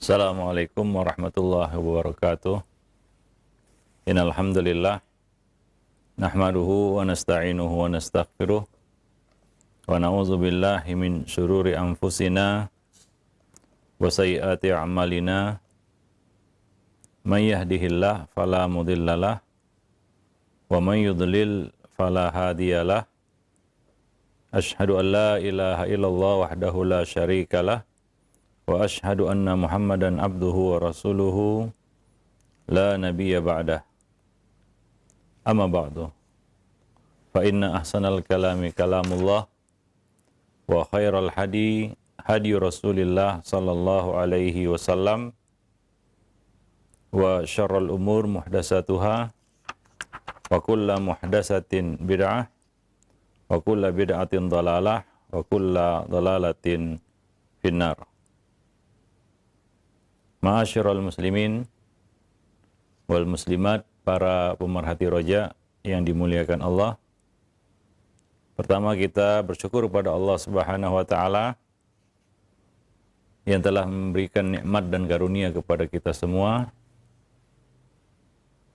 Assalamualaikum warahmatullahi wabarakatuh. Innal hamdalillah nahmaduhu wa nasta'inuhu wa nastaghfiruh wa na'udzu billahi min syururi anfusina wa sayyiati a'malina. May yahdihillahu fala mudhillalah wa may yudlil fala hadiyalah. Asyhadu an la ilaha illallah wahdahu la syarikalah wa asyhadu anna Muhammadan abduhu wa rasuluhu la nabiyya ba'dah. Amma ba'du. Fa inna ahsanal kalami kalamullah wa khairal hadi hadi Rasulillah sallallahu alaihi wasallam wa syarrul umur muhdatsatuha wa kullu muhdatsatin bid'ah wa kullu bid'atin dhalalah wa kullu dhalalatin finnar. Ma'asyiral muslimin wal muslimat, para pemerhati roja yang dimuliakan Allah. Pertama, kita bersyukur kepada Allah Subhanahu wa taala yang telah memberikan nikmat dan karunia kepada kita semua.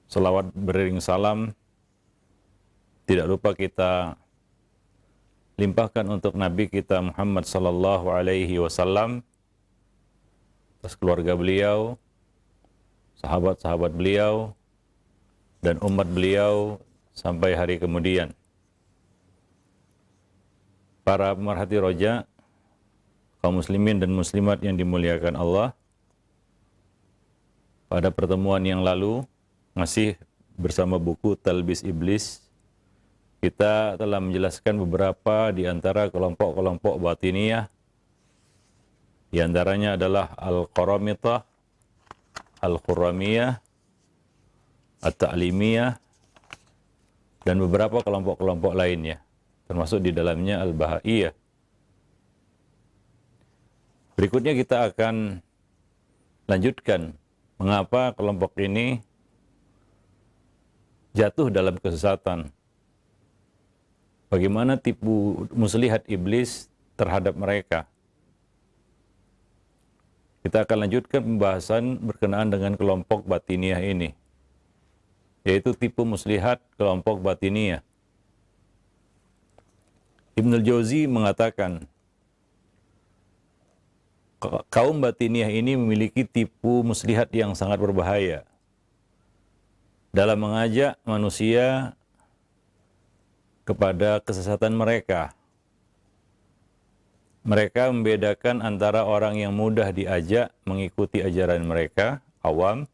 Selawat beriring salam tidak lupa kita limpahkan untuk Nabi kita Muhammad sallallahu alaihi wasallam, atas keluarga beliau, sahabat-sahabat beliau, dan umat beliau sampai hari kemudian. Para pemerhati roja, kaum muslimin dan muslimat yang dimuliakan Allah, pada pertemuan yang lalu, masih bersama buku Talbis Iblis, kita telah menjelaskan beberapa di antara kelompok-kelompok batiniyah. Di antaranya adalah Al-Qaramitah, Al-Khurramiyah, At-Ta'limiyah, dan beberapa kelompok-kelompok lainnya, termasuk di dalamnya Al-Bahaiyah. Berikutnya kita akan lanjutkan mengapa kelompok ini jatuh dalam kesesatan. Bagaimana tipu muslihat iblis terhadap mereka. Kita akan lanjutkan pembahasan berkenaan dengan kelompok batiniyah ini, yaitu tipu muslihat kelompok batiniyah. Ibnul Jauzi mengatakan, kaum batiniyah ini memiliki tipu muslihat yang sangat berbahaya dalam mengajak manusia kepada kesesatan mereka. Mereka membedakan antara orang yang mudah diajak mengikuti ajaran mereka, awam,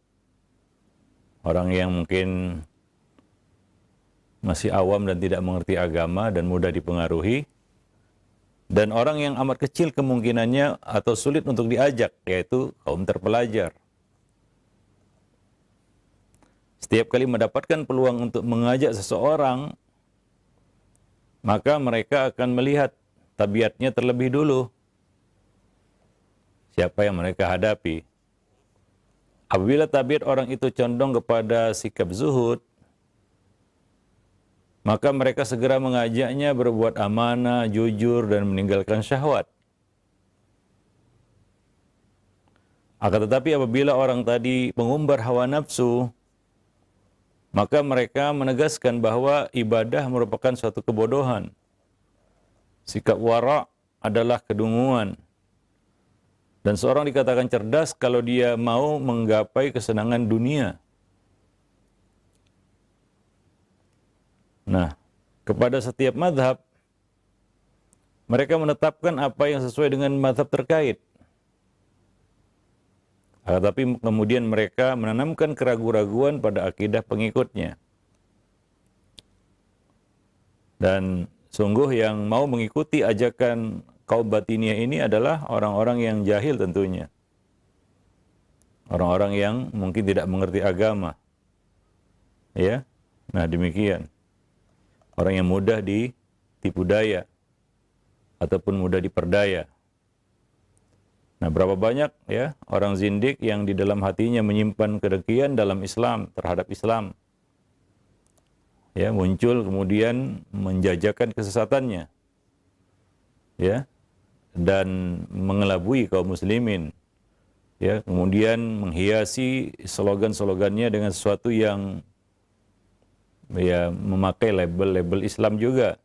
orang yang mungkin masih awam dan tidak mengerti agama dan mudah dipengaruhi, dan orang yang amat kecil kemungkinannya atau sulit untuk diajak, yaitu kaum terpelajar. Setiap kali mendapatkan peluang untuk mengajak seseorang, maka mereka akan melihat tabiatnya terlebih dulu, siapa yang mereka hadapi. Apabila tabiat orang itu condong kepada sikap zuhud, maka mereka segera mengajaknya berbuat amanah, jujur, dan meninggalkan syahwat. Akan tetapi apabila orang tadi mengumbar hawa nafsu, maka mereka menegaskan bahwa ibadah merupakan suatu kebodohan. Sikap wara' adalah kedunguan. Dan seorang dikatakan cerdas kalau dia mau menggapai kesenangan dunia. Nah, kepada setiap mazhab, mereka menetapkan apa yang sesuai dengan mazhab terkait. Tetapi kemudian mereka menanamkan keraguan-raguan pada akidah pengikutnya. Dan sungguh yang mau mengikuti ajakan kaum batiniyah ini adalah orang-orang yang jahil tentunya. Orang-orang yang mungkin tidak mengerti agama. Ya. Nah, demikian. Orang yang mudah ditipu daya ataupun mudah diperdaya. Nah, berapa banyak ya orang zindik yang di dalam hatinya menyimpan kedengkian dalam Islam, terhadap Islam. Ya, muncul kemudian menjajakan kesesatannya. Ya. Dan mengelabui kaum muslimin ya, kemudian menghiasi slogan-slogannya dengan sesuatu yang ya memakai label-label Islam juga.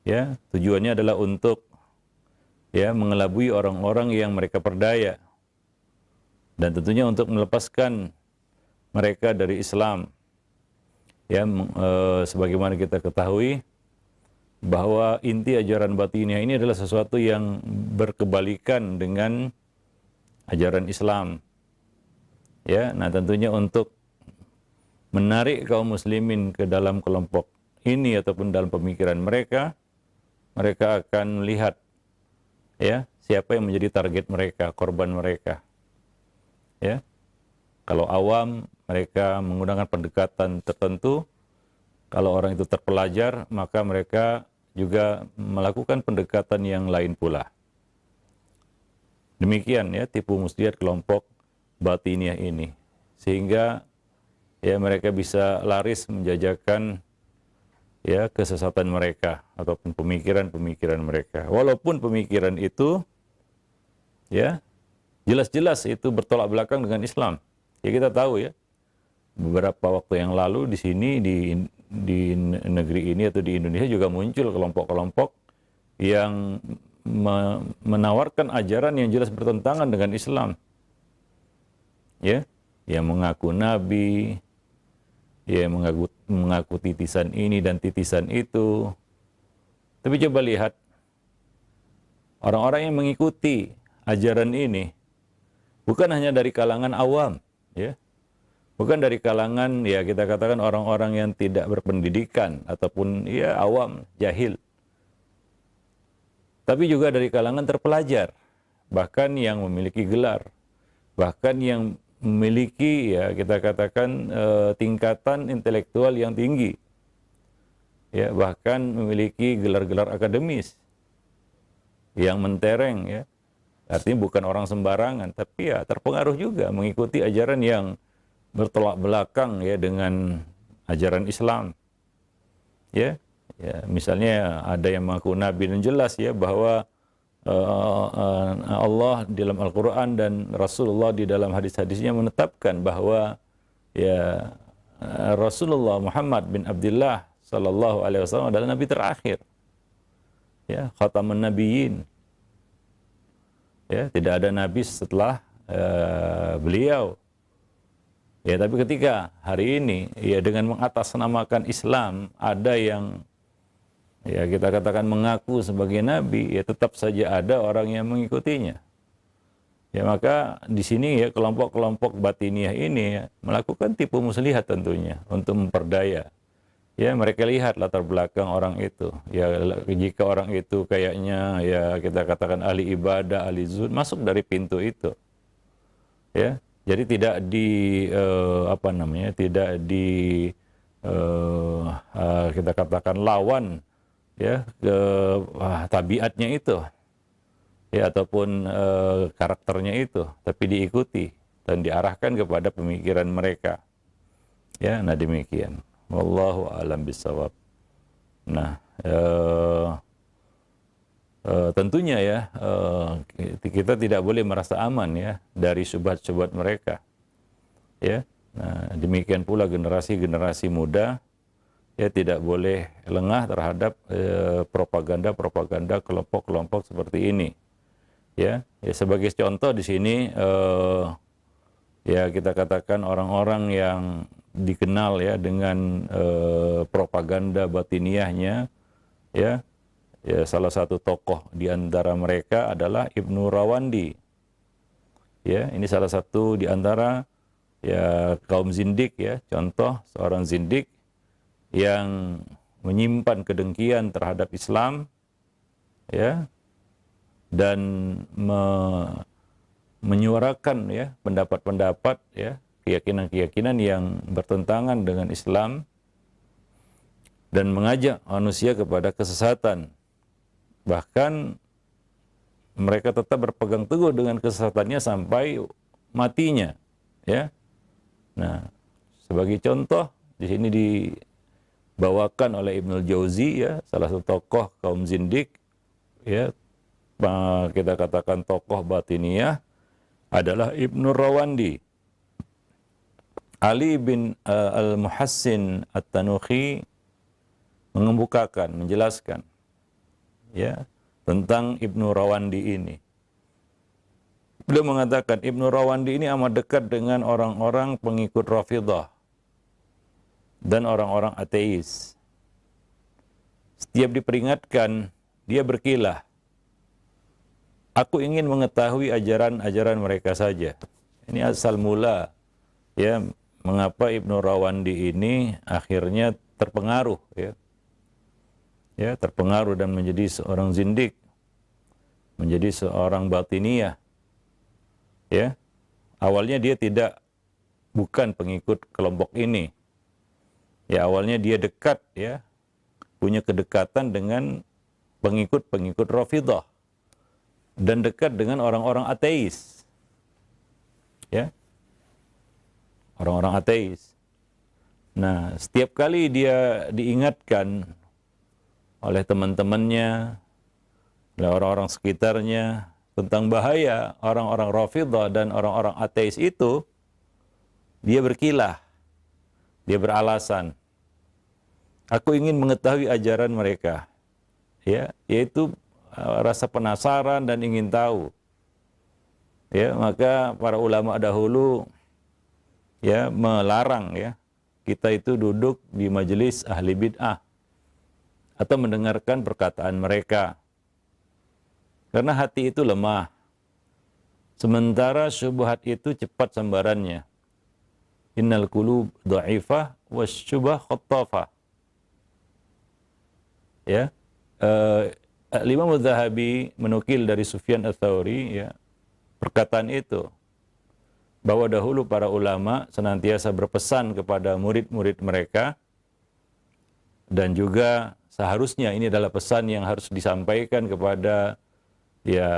Ya, tujuannya adalah untuk ya mengelabui orang-orang yang mereka perdaya, dan tentunya untuk melepaskan mereka dari Islam. Ya, sebagaimana kita ketahui bahwa inti ajaran batiniah ini adalah sesuatu yang berkebalikan dengan ajaran Islam. Ya, nah tentunya untuk menarik kaum muslimin ke dalam kelompok ini ataupun dalam pemikiran mereka, mereka akan melihat ya siapa yang menjadi target mereka, korban mereka. Ya, kalau awam mereka menggunakan pendekatan tertentu, kalau orang itu terpelajar maka mereka juga melakukan pendekatan yang lain pula. Demikian ya tipu muslihat kelompok batiniah ini, sehingga ya mereka bisa laris menjajakan ya kesesatan mereka ataupun pemikiran-pemikiran mereka. Walaupun pemikiran itu ya jelas-jelas itu bertolak belakang dengan Islam. Ya kita tahu ya, beberapa waktu yang lalu di sini di negeri ini atau di Indonesia juga muncul kelompok-kelompok yang menawarkan ajaran yang jelas bertentangan dengan Islam. Ya, yang mengaku nabi, ya mengaku titisan ini dan titisan itu. Tapi coba lihat orang-orang yang mengikuti ajaran ini bukan hanya dari kalangan awam, ya. Bukan dari kalangan ya kita katakan orang-orang yang tidak berpendidikan ataupun ya awam, jahil. Tapi juga dari kalangan terpelajar, bahkan yang memiliki gelar, bahkan yang memiliki ya kita katakan tingkatan intelektual yang tinggi, ya bahkan memiliki gelar-gelar akademis yang mentereng, ya artinya bukan orang sembarangan, tapi ya terpengaruh juga mengikuti ajaran yang bertolak belakang ya dengan ajaran Islam. Ya, ya misalnya ada yang mengaku nabi dan jelas ya bahwa Allah di dalam Al-Quran dan Rasulullah di dalam hadis-hadisnya menetapkan bahwa ya Rasulullah Muhammad bin Abdullah sallallahu alaihi wasallam adalah nabi terakhir, ya khatamun nabiyyin, ya tidak ada nabi setelah beliau. Ya tapi ketika hari ini ya dengan mengatasnamakan Islam ada yang ya kita katakan mengaku sebagai nabi, ya tetap saja ada orang yang mengikutinya. Ya maka di sini ya kelompok-kelompok batiniah ini ya, melakukan tipu muslihat tentunya untuk memperdaya. Ya mereka lihat latar belakang orang itu. Ya jika orang itu kayaknya ya kita katakan ahli ibadah, ahli zuhud, masuk dari pintu itu. Ya, jadi tidak di tidak di kita katakan lawan ya ke tabiatnya itu ya ataupun karakternya itu, tapi diikuti dan diarahkan kepada pemikiran mereka. Ya, nah demikian. Wallahu a'lam bishawab. Nah, tentunya ya kita tidak boleh merasa aman ya dari syubhat-syubhat mereka. Ya. Nah, demikian pula generasi-generasi muda ya tidak boleh lengah terhadap propaganda-propaganda kelompok-kelompok seperti ini. Ya, ya sebagai contoh di sini ya kita katakan orang-orang yang dikenal ya dengan propaganda batiniahnya, ya, ya salah satu tokoh di antara mereka adalah Ibnu Rawandi. Ya, ini salah satu di antara ya kaum zindik ya, contoh seorang zindik yang menyimpan kedengkian terhadap Islam, ya, dan menyuarakan ya pendapat-pendapat ya keyakinan-keyakinan yang bertentangan dengan Islam dan mengajak manusia kepada kesesatan. Bahkan mereka tetap berpegang teguh dengan kesesatannya sampai matinya, ya. Nah, sebagai contoh di sini dibawakan oleh Ibnul Jauzi ya, salah satu tokoh kaum zindik ya, kita katakan tokoh batiniah, adalah Ibnu Rawandi. Ali bin Al-Muhassin At-Tanuhi mengemukakan, menjelaskan ya tentang Ibnu Rawandi ini. Beliau mengatakan Ibnu Rawandi ini amat dekat dengan orang-orang pengikut Rafidhah dan orang-orang ateis. Setiap diperingatkan, dia berkilah. Aku ingin mengetahui ajaran-ajaran mereka saja. Ini asal mula ya mengapa Ibnu Rawandi ini akhirnya terpengaruh ya terpengaruh dan menjadi seorang zindik, menjadi seorang batiniyah. Ya, awalnya dia bukan pengikut kelompok ini. Ya, awalnya dia dekat ya, punya kedekatan dengan pengikut-pengikut Rafidhah dan dekat dengan orang-orang ateis. Ya. Orang-orang ateis. Nah, setiap kali dia diingatkan oleh teman-temannya, oleh orang-orang sekitarnya tentang bahaya orang-orang Rafidhah dan orang-orang ateis itu, dia berkilah, dia beralasan, aku ingin mengetahui ajaran mereka, ya, yaitu rasa penasaran dan ingin tahu. Ya, maka para ulama dahulu ya melarang ya kita itu duduk di majelis ahli bid'ah atau mendengarkan perkataan mereka. Karena hati itu lemah. Sementara syubhat itu cepat sambarannya. Innal qulub dha'ifah wasyubah khattafah. Ya. Imam Az-Zahabi menukil dari Sufyan Ats-Tsauri ya perkataan itu, bahwa dahulu para ulama senantiasa berpesan kepada murid-murid mereka, dan juga seharusnya ini adalah pesan yang harus disampaikan kepada ya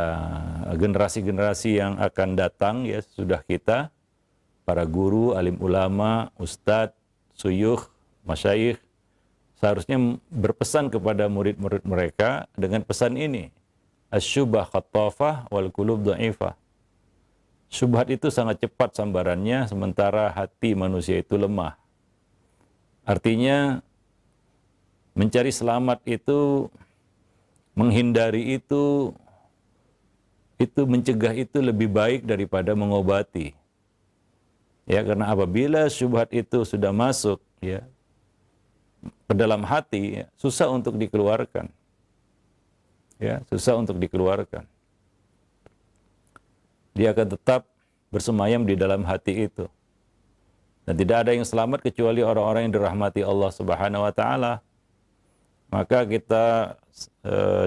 generasi-generasi yang akan datang ya sudah kita, para guru, alim ulama, ustadz, suyukh, masyayikh, seharusnya berpesan kepada murid-murid mereka dengan pesan ini, asyubah khattafah wal qulub dha'ifah. Syubhat itu sangat cepat sambarannya, sementara hati manusia itu lemah. Artinya mencari selamat itu, menghindari itu mencegah itu lebih baik daripada mengobati. Ya, karena apabila syubhat itu sudah masuk ya ke dalam hati, ya, susah untuk dikeluarkan. Ya, susah untuk dikeluarkan. Dia akan tetap bersemayam di dalam hati itu. Dan tidak ada yang selamat kecuali orang-orang yang dirahmati Allah Subhanahu wa taala. Maka kita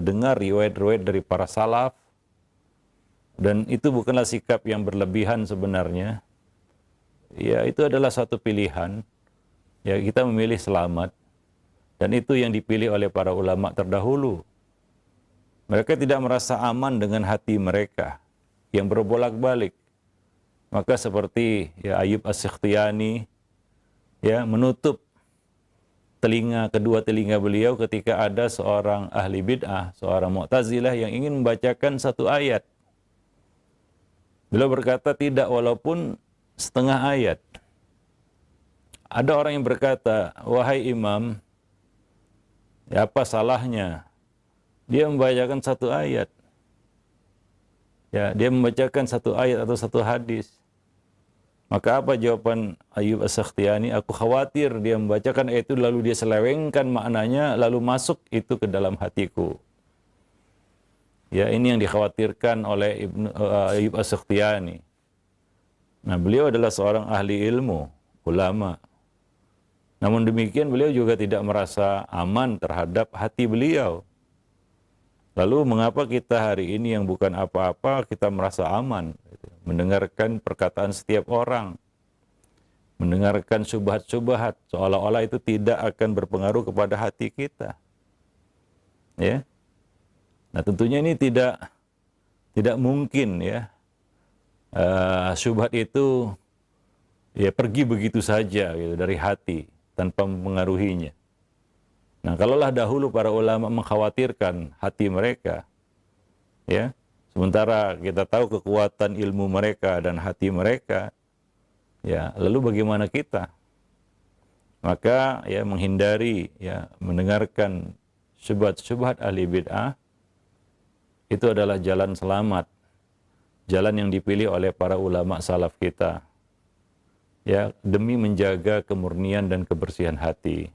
dengar riwayat-riwayat dari para salaf, dan itu bukanlah sikap yang berlebihan sebenarnya. Ya, itu adalah satu pilihan. Ya, kita memilih selamat, dan itu yang dipilih oleh para ulama terdahulu. Mereka tidak merasa aman dengan hati mereka yang berbolak-balik. Maka seperti ya Ayyub As-Sikhtiyani ya menutup kedua telinga beliau ketika ada seorang ahli bid'ah, seorang Mu'tazilah yang ingin membacakan satu ayat. Beliau berkata tidak, walaupun setengah ayat. Ada orang yang berkata, wahai imam, ya apa salahnya dia membacakan satu ayat? Ya, dia membacakan satu ayat atau satu hadis. Maka apa jawaban Ayyub As-Sikhtiyani? Aku khawatir dia membacakan ayat itu lalu dia selewengkan maknanya, lalu masuk itu ke dalam hatiku. Ya, ini yang dikhawatirkan oleh Ayyub As-Sikhtiyani. Nah, beliau adalah seorang ahli ilmu, ulama. Namun demikian beliau juga tidak merasa aman terhadap hati beliau. Lalu mengapa kita hari ini yang bukan apa-apa kita merasa aman? Mendengarkan perkataan setiap orang, mendengarkan syubhat-syubhat, seolah-olah itu tidak akan berpengaruh kepada hati kita. Ya. Nah, tentunya ini tidak mungkin ya. Syubhat itu ya pergi begitu saja gitu, dari hati tanpa mempengaruhinya. Nah, kalaulah dahulu para ulama mengkhawatirkan hati mereka, ya, Sementara kita tahu kekuatan ilmu mereka dan hati mereka, ya, lalu bagaimana kita? Maka ya menghindari ya mendengarkan syubhat-syubhat ahli bid'ah itu adalah jalan selamat. Jalan yang dipilih oleh para ulama salaf kita. Ya, demi menjaga kemurnian dan kebersihan hati.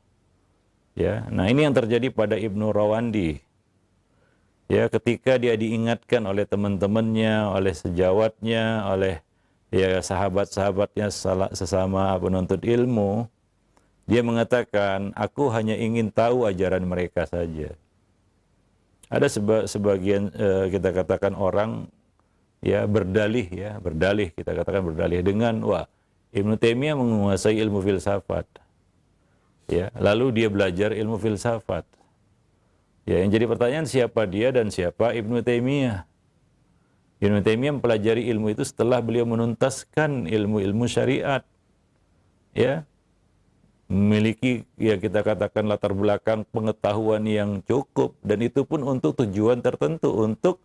Ya, nah ini yang terjadi pada Ibnu Rawandi. Ya, ketika dia diingatkan oleh teman-temannya, oleh sejawatnya, oleh ya sahabat-sahabatnya sesama penuntut ilmu, dia mengatakan, aku hanya ingin tahu ajaran mereka saja. Ada sebagian kita katakan orang ya berdalih kita katakan berdalih dengan wah Ibnu Taimiyah menguasai ilmu filsafat. Ya, lalu dia belajar ilmu filsafat. Ya, yang jadi pertanyaan siapa dia dan siapa Ibnu Taimiyah? Ibnu Taimiyah mempelajari ilmu itu setelah beliau menuntaskan ilmu-ilmu syariat. Ya, memiliki ya kita katakan latar belakang pengetahuan yang cukup dan itu pun untuk tujuan tertentu untuk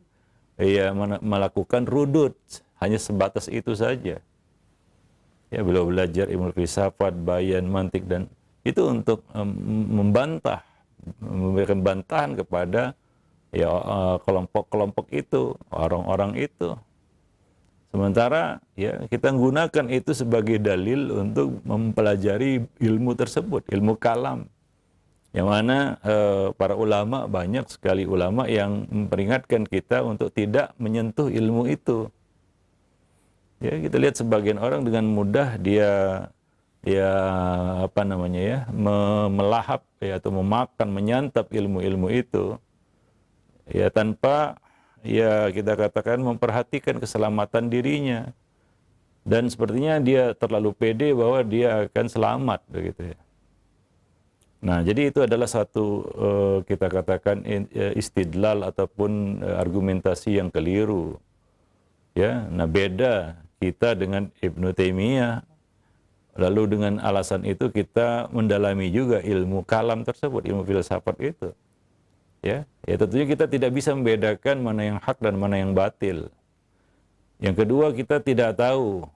ya melakukan rudud, hanya sebatas itu saja. Ya, beliau belajar ilmu filsafat, bayan, mantik dan itu untuk membantah, memberikan bantahan kepada ya kelompok-kelompok itu, orang-orang itu. Sementara ya kita gunakan itu sebagai dalil untuk mempelajari ilmu tersebut, ilmu kalam. Yang mana para ulama, banyak sekali ulama yang memperingatkan kita untuk tidak menyentuh ilmu itu. Ya, kita lihat sebagian orang dengan mudah dia melahap ya atau memakan, menyantap ilmu-ilmu itu. Ya tanpa ya kita katakan memperhatikan keselamatan dirinya. Dan sepertinya dia terlalu pede bahwa dia akan selamat begitu ya. Nah, jadi itu adalah satu kita katakan istidlal ataupun argumentasi yang keliru. Ya, nah beda kita dengan Ibnu Taimiyah. Lalu dengan alasan itu kita mendalami juga ilmu kalam tersebut, ilmu filsafat itu. Ya, tentunya kita tidak bisa membedakan mana yang hak dan mana yang batil. Yang kedua, kita tidak tahu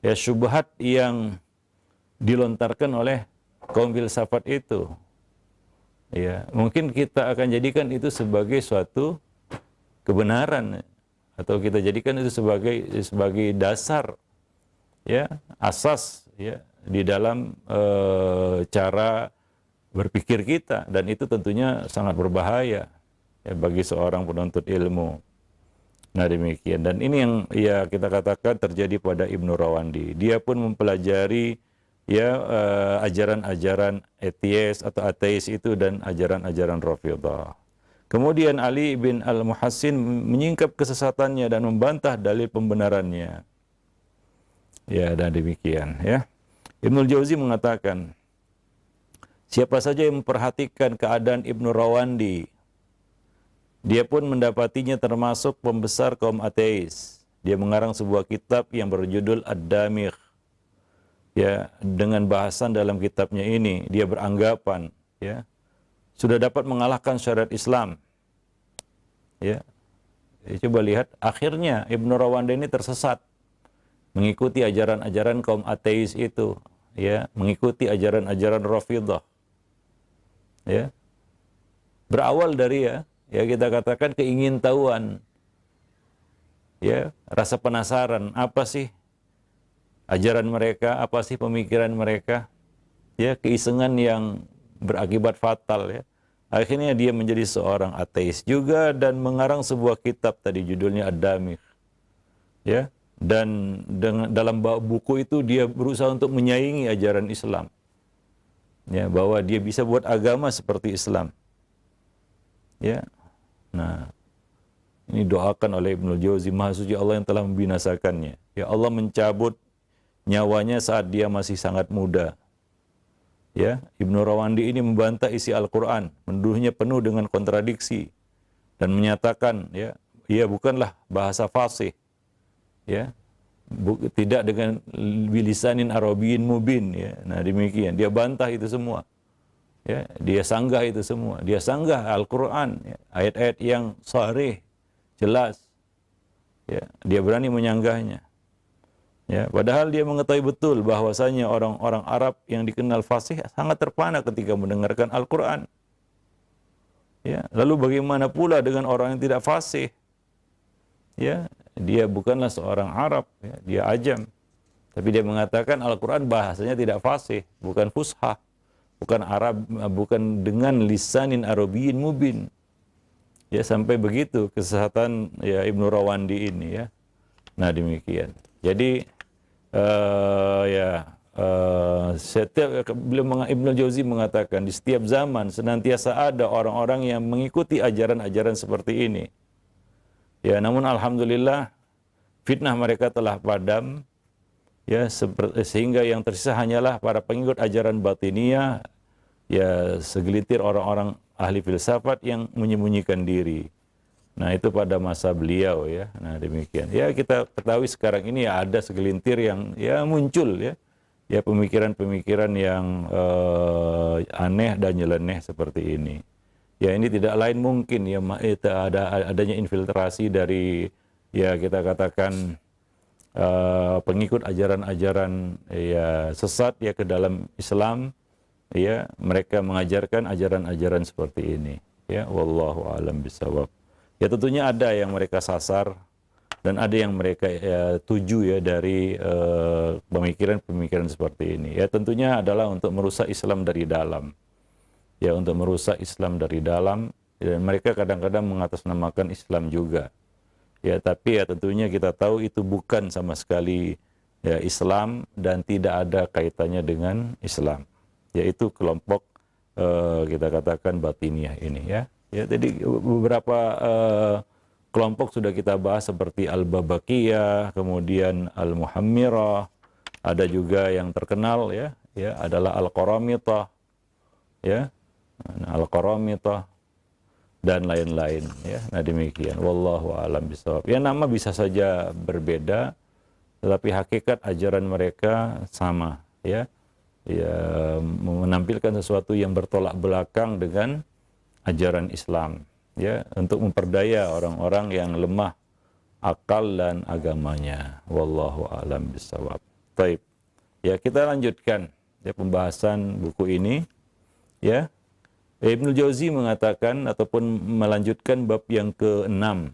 ya syubhat yang dilontarkan oleh kaum filsafat itu. Ya, mungkin kita akan jadikan itu sebagai suatu kebenaran atau kita jadikan itu sebagai dasar ya, asas ya di dalam cara berpikir kita dan itu tentunya sangat berbahaya ya bagi seorang penuntut ilmu. Nah, demikian. Dan ini yang ya kita katakan terjadi pada Ibnu Rawandi. Dia pun mempelajari ya ajaran-ajaran ateis atau ateis itu dan ajaran-ajaran Rafidhah. Kemudian Ali bin Al-Muhassin menyingkap kesesatannya dan membantah dalil pembenarannya. Ya, dan demikian ya. Ibnul Jauzi mengatakan, siapa saja yang memperhatikan keadaan Ibnu Rawandi, dia pun mendapatinya termasuk pembesar kaum ateis. Dia mengarang sebuah kitab yang berjudul Ad-Damigh. Ya, dengan bahasan dalam kitabnya ini, dia beranggapan ya sudah dapat mengalahkan syariat Islam. Ya. Coba lihat akhirnya Ibnu Rawandi ini tersesat mengikuti ajaran-ajaran kaum ateis itu, ya, mengikuti ajaran-ajaran Rafidhah. Ya. Berawal dari ya kita katakan keingintahuan. Ya, rasa penasaran, apa sih ajaran mereka, apa sih pemikiran mereka? Ya, keisengan yang berakibat fatal ya. Akhirnya dia menjadi seorang ateis juga dan mengarang sebuah kitab tadi judulnya Ad-Damigh. Ya. Dan dalam buku itu dia berusaha untuk menyaingi ajaran Islam. Ya, bahwa dia bisa buat agama seperti Islam. Ya. Nah, ini doakan oleh Ibnul Jauzi, Maha Suci Allah yang telah membinasakannya. Ya, Allah mencabut nyawanya saat dia masih sangat muda. Ya, Ibnu Rawandi ini membantah isi Al-Qur'an, menuduhnya penuh dengan kontradiksi dan menyatakan ya, ia bukanlah bahasa fasih. Ya, tidak dengan bilisanin Arabiyyin mubin ya. Nah, demikian dia bantah itu semua. Ya, dia sanggah itu semua. Dia sanggah Al-Qur'an ya, ayat-ayat yang sharih, jelas Ya, dia berani menyanggahnya. Ya, padahal dia mengetahui betul bahwasanya orang-orang Arab yang dikenal fasih sangat terpana ketika mendengarkan Al-Quran. Ya, lalu bagaimana pula dengan orang yang tidak fasih? Ya, dia bukanlah seorang Arab, ya, dia ajam. Tapi dia mengatakan Al-Quran bahasanya tidak fasih, bukan fushah, bukan Arab, bukan dengan lisanin Arabiyyin mubin. Ya, sampai begitu kesesatan ya Ibnu Rawandi ini ya. Nah, demikian. Jadi setiap Ibnu Jauzi mengatakan di setiap zaman senantiasa ada orang-orang yang mengikuti ajaran-ajaran seperti ini. Ya, namun alhamdulillah fitnah mereka telah padam. Ya, sehingga yang tersisa hanyalah para pengikut ajaran batiniyah, ya segelintir orang-orang ahli filsafat yang menyembunyikan diri. Nah, itu pada masa beliau ya. Nah, demikian. Ya, kita ketahui sekarang ini ya ada segelintir yang ya muncul ya. Ya, pemikiran-pemikiran yang aneh dan nyeleneh seperti ini. Ya, ini tidak lain mungkin ya adanya infiltrasi dari ya kita katakan pengikut ajaran-ajaran ya sesat ya ke dalam Islam, ya mereka mengajarkan ajaran-ajaran seperti ini. Ya, wallahu alam bisawab. Ya, tentunya ada yang mereka sasar dan ada yang mereka tuju ya dari pemikiran-pemikiran seperti ini. Ya, tentunya adalah untuk merusak Islam dari dalam. Ya, untuk merusak Islam dari dalam, dan mereka kadang-kadang mengatasnamakan Islam juga. Ya, tapi ya tentunya kita tahu itu bukan sama sekali ya Islam dan tidak ada kaitannya dengan Islam. Yaitu kelompok kita katakan batiniyah ini ya. Ya, jadi beberapa kelompok sudah kita bahas seperti Al-Babakiyah, kemudian Al-Muhammirah, ada juga yang terkenal ya, adalah Al-Qaramitah, ya, Al-Qaramitah dan lain-lain ya. Nah, demikian. Wallahu a'lam bishawab. Ya, nama bisa saja berbeda, tetapi hakikat ajaran mereka sama ya. Ya, menampilkan sesuatu yang bertolak belakang dengan ajaran Islam ya, untuk memperdaya orang-orang yang lemah akal dan agamanya. Wallahu a'lam bishawab. Baik. Ya, kita lanjutkan ya pembahasan buku ini ya. Ibnu Jauzi mengatakan ataupun melanjutkan bab yang ke-6,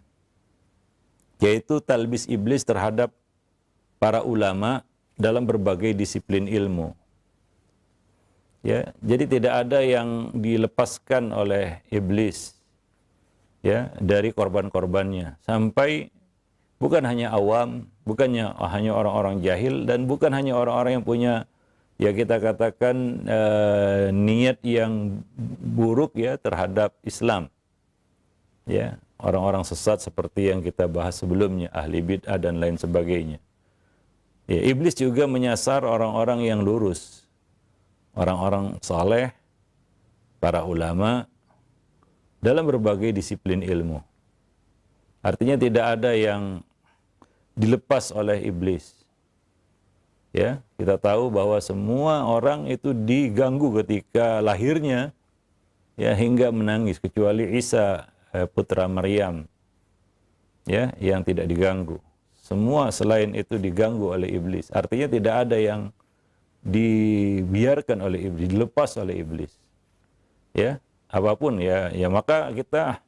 yaitu talbis iblis terhadap para ulama dalam berbagai disiplin ilmu. Ya, jadi tidak ada yang dilepaskan oleh iblis ya dari korban-korbannya, sampai bukan hanya awam, bukannya hanya orang-orang jahil, dan bukan hanya orang-orang yang punya ya kita katakan niat yang buruk ya terhadap Islam. Ya, orang-orang sesat seperti yang kita bahas sebelumnya, ahli bid'ah dan lain sebagainya. Ya, iblis juga menyasar orang-orang yang lurus, orang-orang saleh, para ulama dalam berbagai disiplin ilmu. Artinya tidak ada yang dilepas oleh iblis. Ya, kita tahu bahwa semua orang itu diganggu ketika lahirnya ya hingga menangis, kecuali Isa putra Maryam ya yang tidak diganggu. Semua selain itu diganggu oleh iblis. Artinya tidak ada yang dibiarkan oleh iblis, dilepas oleh iblis. Ya, apapun ya, maka kita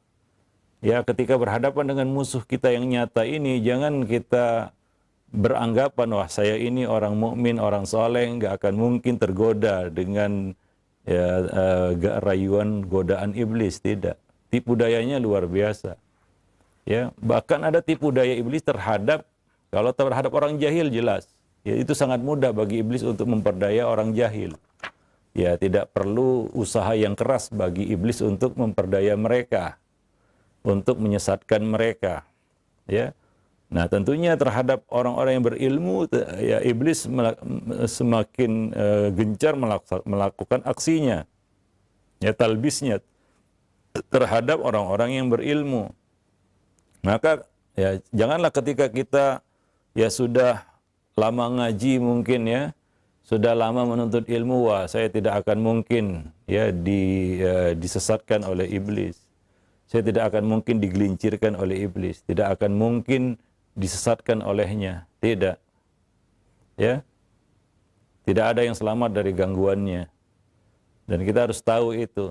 ya ketika berhadapan dengan musuh kita yang nyata ini, jangan kita beranggapan wah saya ini orang mukmin, orang soleh, nggak akan mungkin tergoda dengan ya, rayuan godaan iblis. Tidak, tipu dayanya luar biasa. Ya, bahkan ada tipu daya iblis terhadap orang jahil jelas. Ya, itu sangat mudah bagi iblis untuk memperdaya orang jahil. Ya, tidak perlu usaha yang keras bagi iblis untuk memperdaya mereka, untuk menyesatkan mereka. Ya. Nah, tentunya terhadap orang-orang yang berilmu, ya iblis semakin gencar melakukan aksinya, ya talbisnya terhadap orang-orang yang berilmu. Maka ya janganlah ketika kita ya sudah lama ngaji mungkin ya, sudah lama menuntut ilmu, wah saya tidak akan mungkin ya disesatkan oleh iblis. Saya tidak akan mungkin digelincirkan oleh iblis, tidak akan mungkin disesatkan olehnya. Tidak. Ya. Tidak ada yang selamat dari gangguannya. Dan kita harus tahu itu.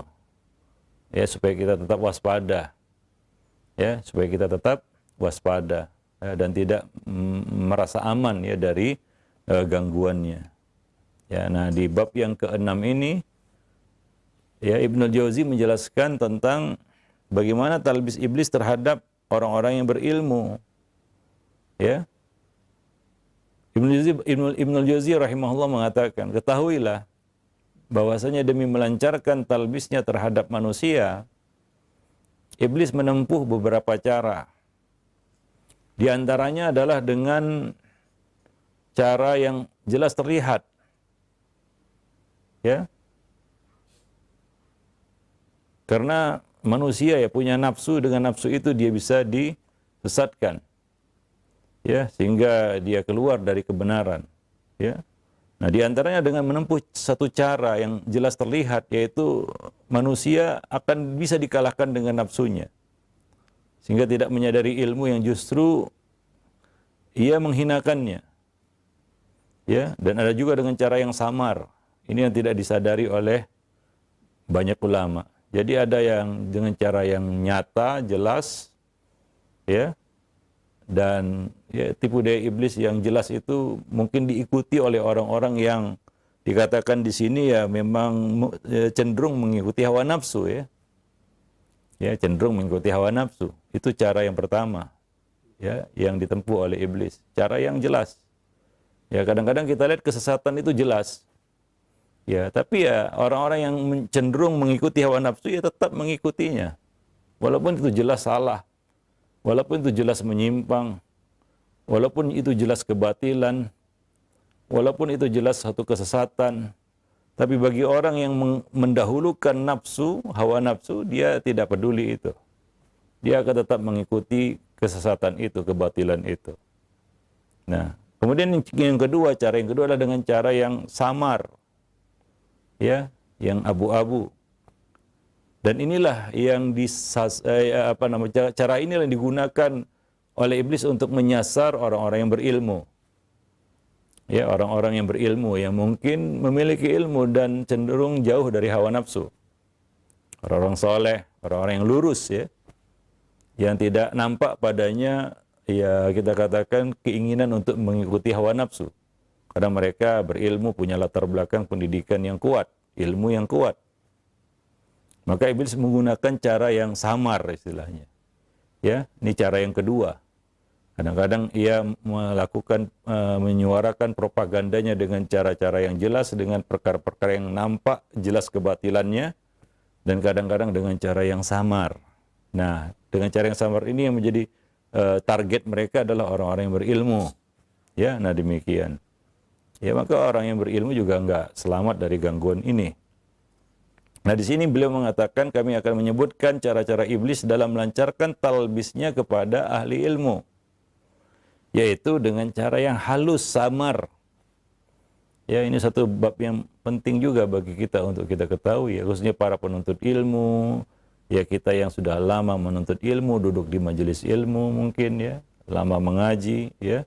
Ya, supaya kita tetap waspada. Ya, supaya kita tetap waspada ya, dan tidak merasa aman ya dari gangguannya. Ya, nah di bab yang keenam ini ya Ibnu Jauzi menjelaskan tentang bagaimana talbis iblis terhadap orang-orang yang berilmu. Ya. Ibnu Jauzi rahimahullah mengatakan, ketahuilah bahwasanya demi melancarkan talbisnya terhadap manusia, iblis menempuh beberapa cara. Di antaranya adalah dengan cara yang jelas terlihat. Ya. Karena manusia ya punya nafsu, dengan nafsu itu dia bisa disesatkan. Ya, sehingga dia keluar dari kebenaran. Ya. Nah, di antaranya dengan menempuh satu cara yang jelas terlihat, yaitu manusia akan bisa dikalahkan dengan nafsunya. Sehingga tidak menyadari ilmu yang justru ia menghinakannya. Ya, dan ada juga dengan cara yang samar. Ini yang tidak disadari oleh banyak ulama. Jadi ada yang dengan cara yang nyata, jelas, ya, dan ya, tipu daya iblis yang jelas itu mungkin diikuti oleh orang-orang yang dikatakan di sini ya memang cenderung mengikuti hawa nafsu ya. Ya, cenderung mengikuti hawa nafsu. Itu cara yang pertama. Ya, yang ditempuh oleh iblis. Cara yang jelas. Ya, kadang-kadang kita lihat kesesatan itu jelas. Ya, tapi ya orang-orang yang cenderung mengikuti hawa nafsu ya tetap mengikutinya. Walaupun itu jelas salah. Walaupun itu jelas menyimpang. Walaupun itu jelas kebatilan. Walaupun itu jelas satu kesesatan. Tapi bagi orang yang mendahulukan nafsu, hawa nafsu, dia tidak peduli itu. Dia akan tetap mengikuti kesesatan itu, kebatilan itu. Nah, kemudian yang kedua, cara yang kedua adalah dengan cara yang samar. Ya, yang abu-abu. Dan inilah yang cara inilah yang digunakan oleh iblis untuk menyasar orang-orang yang berilmu. Ya, orang-orang yang berilmu yang mungkin memiliki ilmu dan cenderung jauh dari hawa nafsu. Orang-orang soleh, orang-orang yang lurus ya. Yang tidak nampak padanya ya kita katakan keinginan untuk mengikuti hawa nafsu. Karena mereka berilmu, punya latar belakang pendidikan yang kuat, ilmu yang kuat. Maka iblis menggunakan cara yang samar istilahnya. Ya, ini cara yang kedua. Kadang-kadang ia melakukan menyuarakan propagandanya dengan cara-cara yang jelas, dengan perkara-perkara yang nampak jelas kebatilannya, dan kadang-kadang dengan cara yang samar. Nah, dengan cara yang samar ini yang menjadi target mereka adalah orang-orang yang berilmu. Ya, nah demikian. Ya, maka orang yang berilmu juga enggak selamat dari gangguan ini. Nah, di sini beliau mengatakan kami akan menyebutkan cara-cara iblis dalam melancarkan talbisnya kepada ahli ilmu. Yaitu dengan cara yang halus, samar. Ya, ini satu bab yang penting juga bagi kita untuk kita ketahui, ya, khususnya para penuntut ilmu, ya kita yang sudah lama menuntut ilmu, duduk di majelis ilmu mungkin ya, lama mengaji, ya.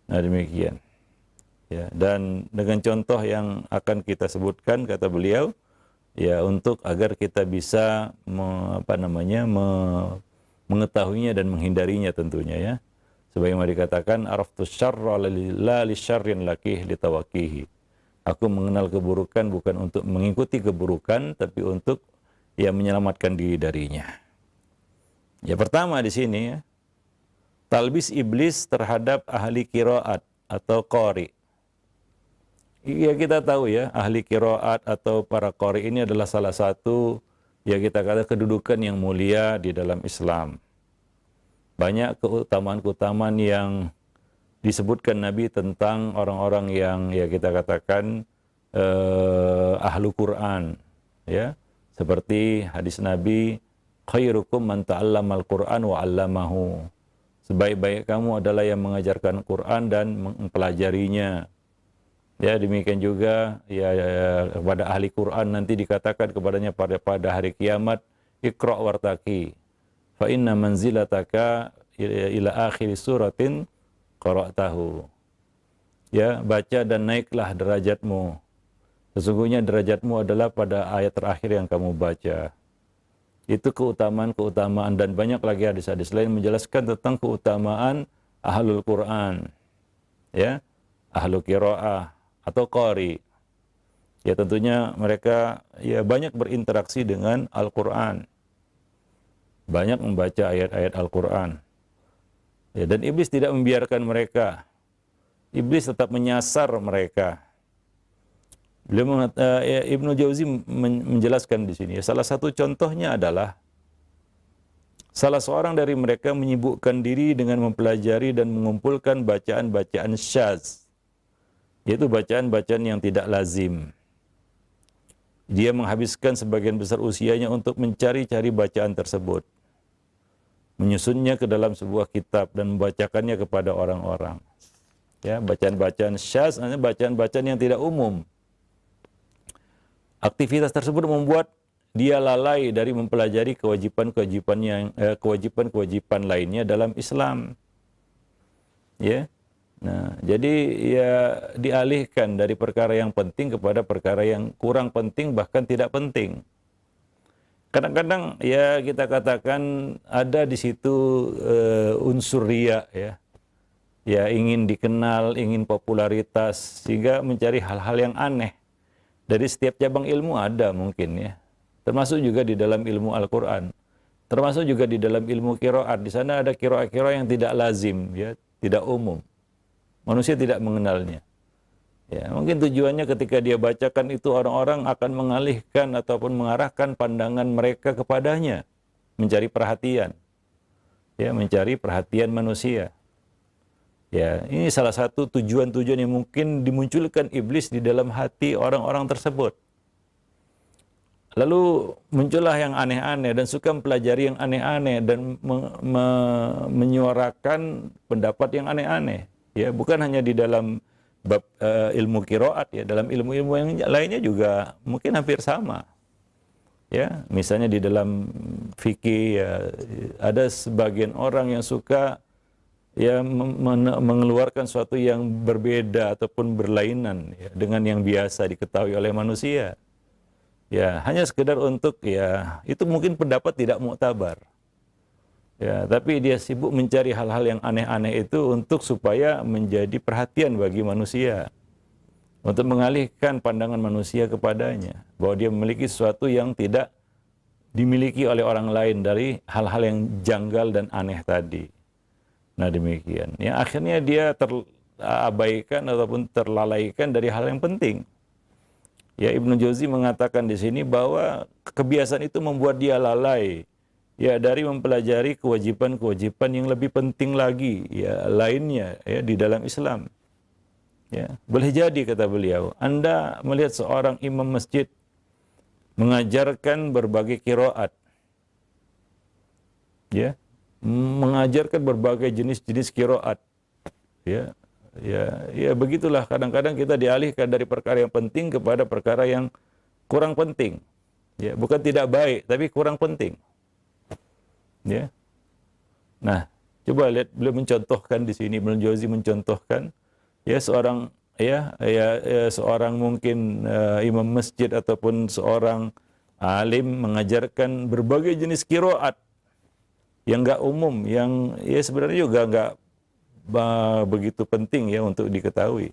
Nah, demikian. Ya, dan dengan contoh yang akan kita sebutkan kata beliau, ya untuk agar kita bisa mengetahuinya dan menghindarinya tentunya ya. Sebagaimana dikatakan araftu syarra la li syarrin lakih litawakihi. Aku mengenal keburukan bukan untuk mengikuti keburukan tapi untuk ya menyelamatkan diri darinya. Ya, pertama di sini ya, talbis iblis terhadap ahli qiraat atau qari. Ya, kita tahu ya, ahli qiraat atau para qari ini adalah salah satu ya kita kata kedudukan yang mulia di dalam Islam. Banyak keutamaan-keutamaan yang disebutkan Nabi tentang orang-orang yang ya kita katakan ahlu Quran ya. Seperti hadis Nabi, khairukum man ta'allamal Qur'an wa 'allamahu. Sebaik-baik kamu adalah yang mengajarkan Quran dan mempelajarinya. Ya, demikian juga ya kepada ahli Quran nanti dikatakan kepadanya pada hari kiamat, Iqra' wartaqi fa inna manzilataka ila akhir suratin qara'tahu. Ya, baca dan naiklah derajatmu. Sesungguhnya derajatmu adalah pada ayat terakhir yang kamu baca. Itu keutamaan-keutamaan, dan banyak lagi hadis-hadis lain menjelaskan tentang keutamaan ahlul Quran. Ya, ahlu qiraah atau qari. Ya, tentunya mereka ya banyak berinteraksi dengan Al-Quran. Banyak membaca ayat-ayat Al-Quran. Ya, dan iblis tidak membiarkan mereka. Iblis tetap menyasar mereka. Ibnu Jauzi menjelaskan di sini. Salah satu contohnya adalah salah seorang dari mereka menyibukkan diri dengan mempelajari dan mengumpulkan bacaan-bacaan syadz, yaitu bacaan-bacaan yang tidak lazim. Dia menghabiskan sebagian besar usianya untuk mencari-cari bacaan tersebut, menyusunnya ke dalam sebuah kitab dan membacakannya kepada orang-orang. Ya, bacaan-bacaan syadz, bacaan-bacaan yang tidak umum. Aktivitas tersebut membuat dia lalai dari mempelajari kewajiban-kewajiban lainnya dalam Islam. Ya. Nah, jadi ya dialihkan dari perkara yang penting kepada perkara yang kurang penting, bahkan tidak penting. Kadang-kadang ya kita katakan ada di situ unsur riya, ya. Ya, ingin dikenal, ingin popularitas, sehingga mencari hal-hal yang aneh. Dari setiap cabang ilmu ada mungkin, ya. Termasuk juga di dalam ilmu Al-Quran. Termasuk juga di dalam ilmu qiraat. Di sana ada qiraat-qiraat yang tidak lazim, ya, tidak umum. Manusia tidak mengenalnya. Ya, mungkin tujuannya ketika dia bacakan itu orang-orang akan mengalihkan ataupun mengarahkan pandangan mereka kepadanya, mencari perhatian. Ya, mencari perhatian manusia. Ya, ini salah satu tujuan-tujuan yang mungkin dimunculkan iblis di dalam hati orang-orang tersebut. Lalu muncullah yang aneh-aneh dan suka mempelajari yang aneh-aneh dan menyuarakan pendapat yang aneh-aneh. Ya, bukan hanya di dalam bab ilmu qiraat, ya, dalam ilmu-ilmu yang lainnya juga mungkin hampir sama. Ya, misalnya di dalam fikih, ya, ada sebagian orang yang suka ya mengeluarkan sesuatu yang berbeda ataupun berlainan, ya, dengan yang biasa diketahui oleh manusia. Ya, hanya sekedar untuk, ya, itu mungkin pendapat tidak muktabar. Ya, tapi dia sibuk mencari hal-hal yang aneh-aneh itu untuk supaya menjadi perhatian bagi manusia. Untuk mengalihkan pandangan manusia kepadanya, bahwa dia memiliki sesuatu yang tidak dimiliki oleh orang lain dari hal-hal yang janggal dan aneh tadi. Nah, demikian. Ya, akhirnya dia terabaikan ataupun terlalaikan dari hal yang penting. Ya, Ibnu Jauzi mengatakan di sini bahwa kebiasaan itu membuat dia lalai, ya, dari mempelajari kewajiban-kewajiban yang lebih penting lagi, ya, lainnya, ya, di dalam Islam. Ya, boleh jadi, kata beliau, Anda melihat seorang imam masjid mengajarkan berbagai qiraat, ya, mengajarkan berbagai jenis-jenis qiraat, ya, begitulah kadang-kadang kita dialihkan dari perkara yang penting kepada perkara yang kurang penting, ya, bukan tidak baik tapi kurang penting, ya. Nah, coba lihat beliau mencontohkan di sini, Ibnu Jauzi mencontohkan, ya, seorang seorang mungkin imam masjid ataupun seorang alim mengajarkan berbagai jenis qiraat yang enggak umum, yang ya sebenarnya juga enggak begitu penting, ya, untuk diketahui,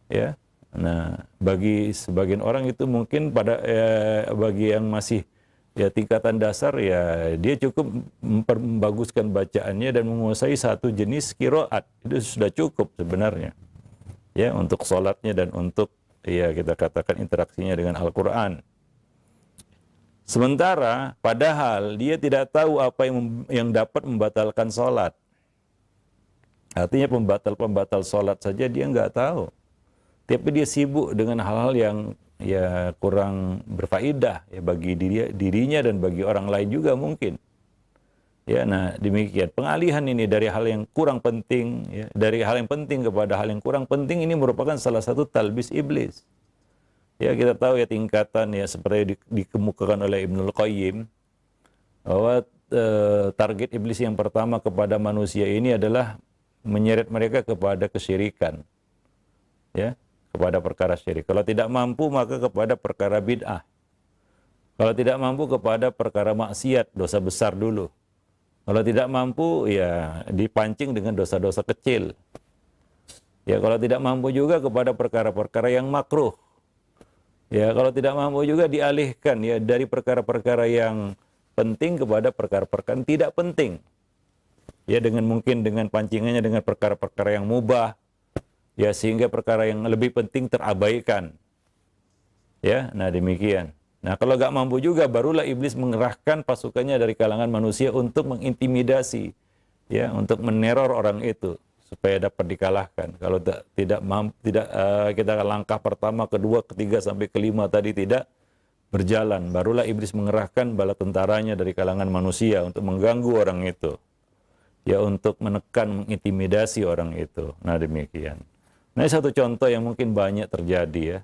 ya. Nah, bagi sebagian orang itu mungkin bagi yang masih, ya, tingkatan dasar, ya, dia cukup membaguskan bacaannya dan menguasai satu jenis qiraat, itu sudah cukup sebenarnya, ya, untuk sholatnya dan untuk, ya, kita katakan interaksinya dengan Al-Quran. Sementara padahal dia tidak tahu apa yang dapat membatalkan sholat. Artinya pembatal-pembatal sholat saja dia nggak tahu. Tapi dia sibuk dengan hal-hal yang, ya, kurang berfaedah, ya, bagi dirinya dan bagi orang lain juga mungkin. Ya, nah, demikian. Pengalihan ini dari hal yang kurang penting, ya, dari hal yang penting kepada hal yang kurang penting, ini merupakan salah satu talbis iblis. Ya, kita tahu, ya, tingkatan, ya, seperti dikemukakan oleh Ibnul Qayyim, bahwa target iblis yang pertama kepada manusia ini adalah menyeret mereka kepada kesyirikan, ya, kepada perkara syirik. Kalau tidak mampu maka kepada perkara bid'ah. Kalau tidak mampu kepada perkara maksiat, dosa besar dulu. Kalau tidak mampu ya dipancing dengan dosa-dosa kecil. Ya, kalau tidak mampu juga kepada perkara-perkara yang makruh. Ya, kalau tidak mampu juga dialihkan ya dari perkara-perkara yang penting kepada perkara-perkara yang tidak penting. Ya, dengan mungkin dengan pancingannya dengan perkara-perkara yang mubah. Ya, sehingga perkara yang lebih penting terabaikan. Ya, nah demikian. Nah, kalau nggak mampu juga barulah iblis mengerahkan pasukannya dari kalangan manusia untuk mengintimidasi, ya, untuk meneror orang itu supaya dapat dikalahkan. Kalau tidak kita langkah pertama, kedua, ketiga sampai kelima tadi tidak berjalan, barulah iblis mengerahkan bala tentaranya dari kalangan manusia untuk mengganggu orang itu, ya, untuk menekan, mengintimidasi orang itu. Nah demikian. Nah, ini satu contoh yang mungkin banyak terjadi, ya.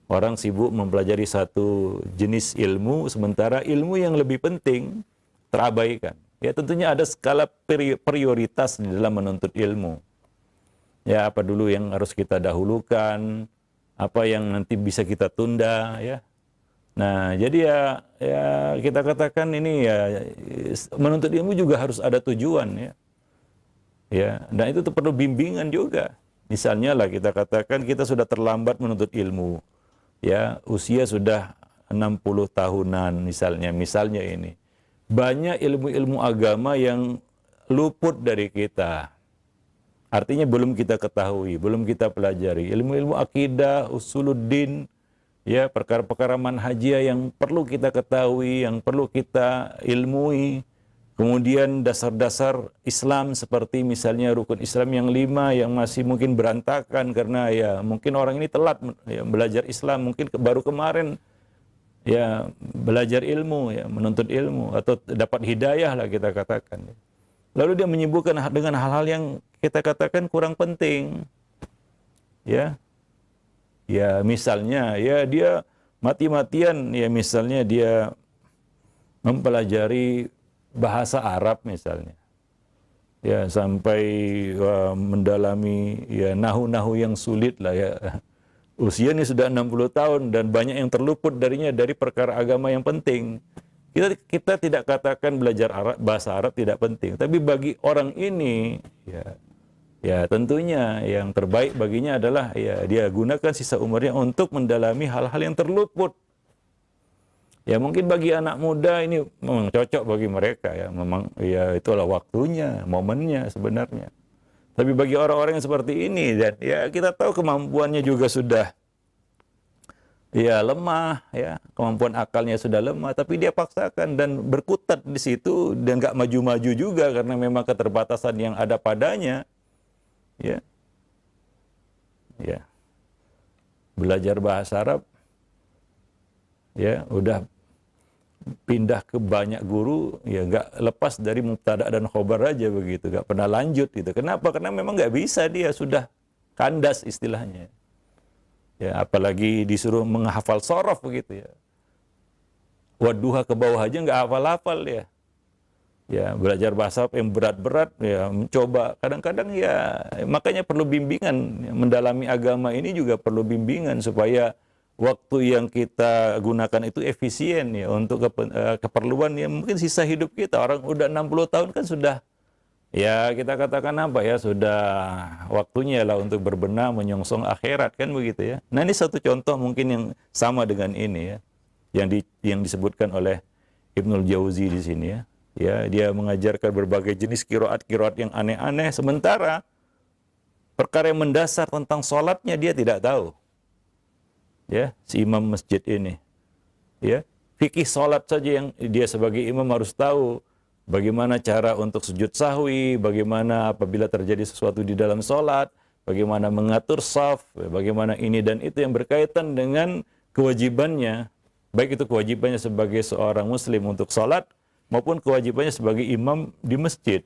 Orang sibuk mempelajari satu jenis ilmu, sementara ilmu yang lebih penting terabaikan. Ya, tentunya ada skala prioritas di dalam menuntut ilmu. Ya, apa dulu yang harus kita dahulukan, apa yang nanti bisa kita tunda, ya. Nah, jadi ya kita katakan ini ya menuntut ilmu juga harus ada tujuan, ya. Ya, dan itu tuh perlu bimbingan juga. Misalnya lah kita katakan kita sudah terlambat menuntut ilmu. Ya, usia sudah 60 tahunan misalnya ini. Banyak ilmu-ilmu agama yang luput dari kita. Artinya belum kita ketahui, belum kita pelajari. Ilmu-ilmu akidah, usuluddin, ya, perkara-perkara manhajiyah yang perlu kita ketahui, yang perlu kita ilmui. Kemudian dasar-dasar Islam seperti misalnya rukun Islam yang 5 yang masih mungkin berantakan karena ya mungkin orang ini telat ya, belajar Islam, mungkin baru kemarin ya belajar ilmu, ya, menuntut ilmu atau dapat hidayah lah kita katakan. Lalu dia menyibukkan dengan hal-hal yang kita katakan kurang penting. Ya. Ya, misalnya ya dia mati-matian ya misalnya dia mempelajari bahasa Arab misalnya. Ya, sampai mendalami ya nahu-nahu yang sulit lah, ya. Usia ini sudah 60 tahun dan banyak yang terluput darinya dari perkara agama yang penting. Kita tidak katakan belajar bahasa Arab tidak penting, tapi bagi orang ini ya tentunya yang terbaik baginya adalah ya dia gunakan sisa umurnya untuk mendalami hal-hal yang terluput. Ya, mungkin bagi anak muda ini memang cocok bagi mereka, ya, memang ya itulah waktunya, momennya sebenarnya. Tapi bagi orang-orang yang seperti ini dan ya kita tahu kemampuannya juga sudah ya lemah, ya, kemampuan akalnya sudah lemah, tapi dia paksakan dan berkutat di situ dan nggak maju-maju juga karena memang keterbatasan yang ada padanya, ya, ya, belajar bahasa Arab, ya, udah pindah ke banyak guru, ya nggak lepas dari mubtada dan khobar aja begitu, nggak pernah lanjut gitu. Kenapa? Karena memang nggak bisa, dia sudah kandas istilahnya. Ya, apalagi disuruh menghafal sorof begitu, ya. Wadduha ke bawah aja nggak hafal-hafal ya. Ya, belajar bahasa yang berat-berat, ya mencoba. Kadang-kadang ya makanya perlu bimbingan. Ya, mendalami agama ini juga perlu bimbingan supaya waktu yang kita gunakan itu efisien, ya, untuk keperluan yang mungkin sisa hidup kita. Orang udah 60 tahun kan sudah, ya kita katakan apa ya, sudah waktunya lah untuk berbenah menyongsong akhirat kan begitu, ya. Nah, ini satu contoh mungkin yang sama dengan ini, ya, yang disebutkan oleh Ibnul Jauzi di sini, ya. Ya, dia mengajarkan berbagai jenis kiroat-kiroat yang aneh-aneh, sementara perkara yang mendasar tentang sholatnya dia tidak tahu. Ya, si imam masjid ini, ya, fikih sholat saja yang dia sebagai imam harus tahu. Bagaimana cara untuk sujud sahwi, bagaimana apabila terjadi sesuatu di dalam sholat, bagaimana mengatur shaf, bagaimana ini dan itu yang berkaitan dengan kewajibannya, baik itu kewajibannya sebagai seorang muslim untuk sholat, maupun kewajibannya sebagai imam di masjid.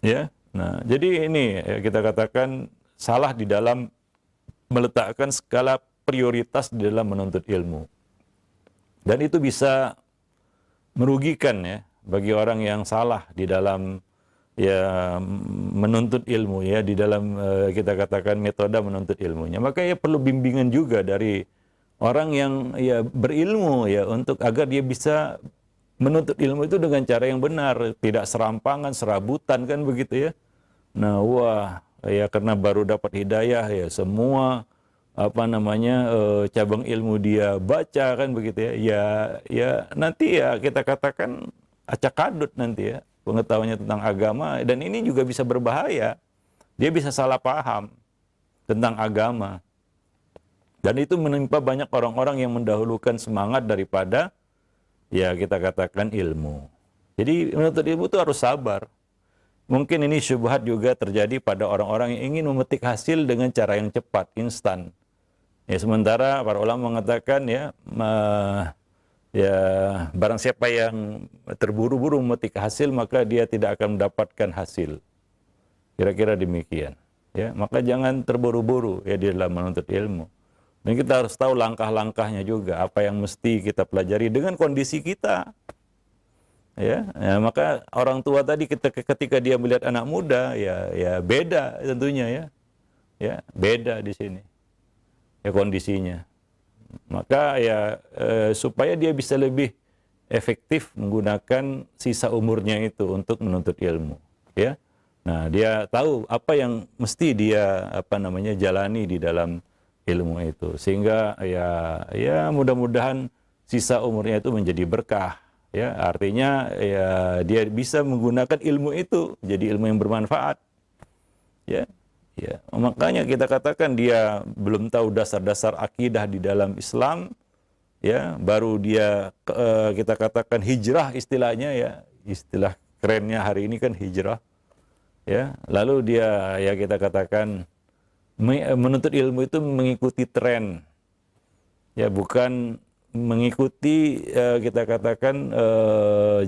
Ya, nah jadi ini ya, kita katakan salah di dalam meletakkan skala prioritas di dalam menuntut ilmu. Dan itu bisa merugikan, ya, bagi orang yang salah di dalam ya menuntut ilmu ya di dalam kita katakan metode menuntut ilmunya, maka ya perlu bimbingan juga dari orang yang ya berilmu ya untuk agar dia bisa menuntut ilmu itu dengan cara yang benar, tidak serampangan, serabutan kan begitu ya. Nah, wah ya karena baru dapat hidayah ya semua apa namanya cabang ilmu dia baca kan begitu ya. Ya nanti ya kita katakan acak kadut nanti ya pengetahuannya tentang agama, dan ini juga bisa berbahaya. Dia bisa salah paham tentang agama. Dan itu menimpa banyak orang-orang yang mendahulukan semangat daripada ya kita katakan ilmu. Jadi menuntut ilmu itu harus sabar. Mungkin ini syubhat juga terjadi pada orang-orang yang ingin memetik hasil dengan cara yang cepat, instan. Ya sementara para ulama mengatakan ya barang siapa yang terburu-buru memetik hasil maka dia tidak akan mendapatkan hasil. Kira-kira demikian. Ya, maka jangan terburu-buru ya di dalam menuntut ilmu. Dan kita harus tahu langkah-langkahnya juga, apa yang mesti kita pelajari dengan kondisi kita. Ya, maka orang tua tadi ketika dia melihat anak muda ya beda tentunya ya. Ya, beda di sini. Ya kondisinya. Maka ya supaya dia bisa lebih efektif menggunakan sisa umurnya itu untuk menuntut ilmu, ya. Nah, dia tahu apa yang mesti dia jalani di dalam ilmu itu, sehingga ya mudah-mudahan sisa umurnya itu menjadi berkah, ya. Artinya ya dia bisa menggunakan ilmu itu jadi ilmu yang bermanfaat, ya. Ya, makanya kita katakan dia belum tahu dasar-dasar akidah di dalam Islam, ya, baru dia kita katakan hijrah istilahnya ya, istilah kerennya hari ini kan hijrah, ya. Lalu dia ya kita katakan menuntut ilmu itu mengikuti tren, ya, bukan mengikuti kita katakan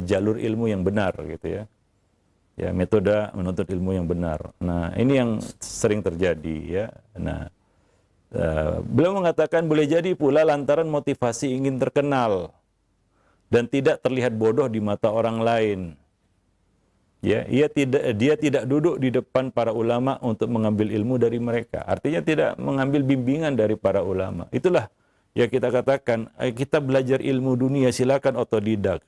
jalur ilmu yang benar gitu ya. Ya, metode menuntut ilmu yang benar. Nah, ini yang sering terjadi ya. Nah, beliau mengatakan boleh jadi pula lantaran motivasi ingin terkenal dan tidak terlihat bodoh di mata orang lain. Ya, dia tidak duduk di depan para ulama untuk mengambil ilmu dari mereka. Artinya tidak mengambil bimbingan dari para ulama. Itulah ya kita katakan kita belajar ilmu dunia silakan otodidak.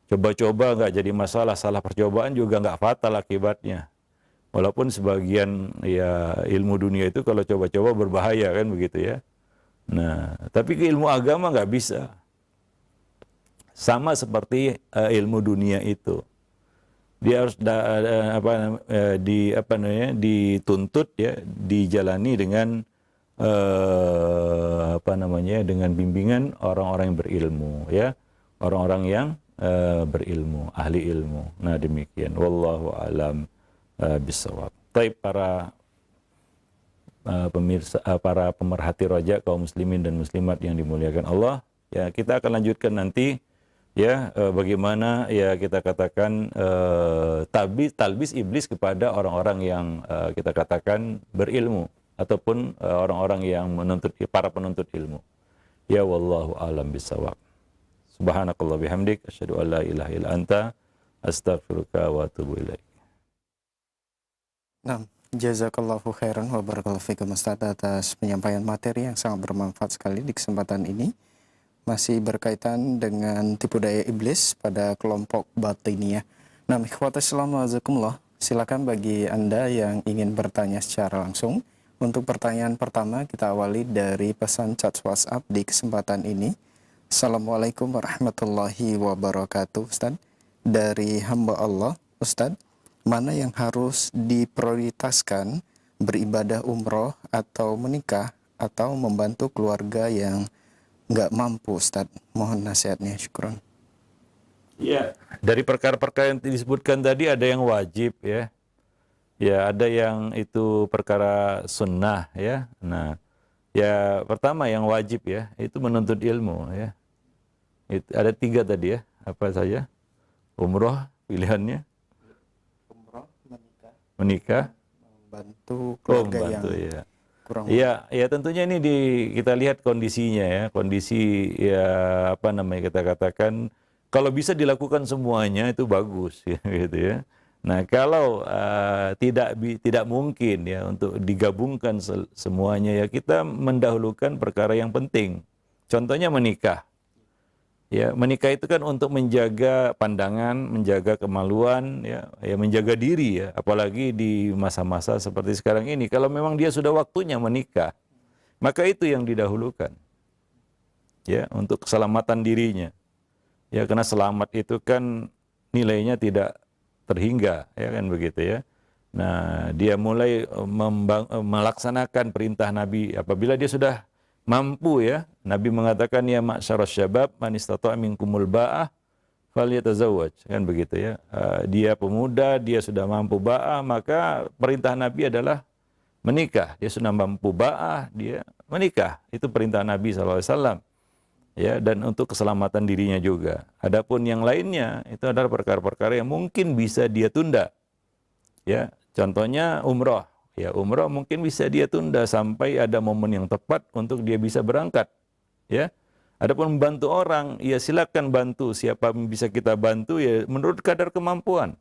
Coba-coba nggak jadi masalah, salah percobaan juga nggak fatal akibatnya. Walaupun sebagian ya ilmu dunia itu kalau coba-coba berbahaya kan begitu ya. Nah, tapi ke ilmu agama nggak bisa. Sama seperti ilmu dunia itu. Dia harus dituntut ya, dijalani dengan dengan bimbingan orang-orang yang berilmu ya. Orang-orang yang berilmu, ahli ilmu. Nah, demikian. Wallahu a'lam bishawab. Baik para pemirsa, para pemerhati roja kaum muslimin dan muslimat yang dimuliakan Allah, ya kita akan lanjutkan nanti ya bagaimana ya kita katakan talbis iblis kepada orang-orang yang kita katakan berilmu ataupun orang-orang yang para penuntut ilmu. Ya wallahu a'lam bishawab. Subhanakallah bihamdik, asyhadu an la ilaha illa anta, astaghfiruka wa atubu ilaik. Nah, jazakallahu khairan wa barakallahu fikum Ustaz atas penyampaian materi yang sangat bermanfaat sekali di kesempatan ini. Masih berkaitan dengan tipu daya iblis pada kelompok batiniyah. Nah, ikhwatas Islam wajazakumullah, silakan bagi Anda yang ingin bertanya secara langsung. Untuk pertanyaan pertama kita awali dari pesan chat WhatsApp di kesempatan ini. Assalamualaikum warahmatullahi wabarakatuh. Ustaz, dari hamba Allah, Ustaz, mana yang harus diprioritaskan, beribadah umroh atau menikah atau membantu keluarga yang nggak mampu, Ustaz? Mohon nasihatnya, syukron. Ya, dari perkara-perkara yang disebutkan tadi ada yang wajib ya. Ya, ada yang itu perkara sunnah ya. Nah, ya pertama yang wajib ya, itu menuntut ilmu ya. Ada 3 tadi ya, apa saja? Umroh pilihannya, Umroh, menikah, membantu keluarga yang ya. kurang. Ya tentunya ini kita lihat kondisinya ya, kondisi ya kita katakan kalau bisa dilakukan semuanya itu bagus ya, gitu ya. Nah, kalau tidak mungkin ya untuk digabungkan semuanya, ya kita mendahulukan perkara yang penting. Contohnya menikah. Ya, menikah itu kan untuk menjaga pandangan, menjaga kemaluan, ya, ya menjaga diri ya, apalagi di masa-masa seperti sekarang ini. Kalau memang dia sudah waktunya menikah, maka itu yang didahulukan. Ya, untuk keselamatan dirinya. Ya, karena selamat itu kan nilainya tidak terhingga, ya kan begitu ya. Nah, dia mulai melaksanakan perintah Nabi apabila dia sudah mampu ya. Nabi mengatakan ya ma'syaras syabab man istata'a minkumul ba'ah falyatazawwaj, kan begitu ya. Dia pemuda, dia sudah mampu ba'ah, maka perintah Nabi adalah menikah. Dia sudah mampu ba'ah, dia menikah. Itu perintah Nabi SAW. Ya, dan untuk keselamatan dirinya juga. Adapun yang lainnya itu adalah perkara-perkara yang mungkin bisa dia tunda. Ya, contohnya umroh. Ya, umroh mungkin bisa dia tunda sampai ada momen yang tepat untuk dia bisa berangkat. Ya, adapun membantu orang, ya silakan bantu. Siapa yang bisa kita bantu ya menurut kadar kemampuan.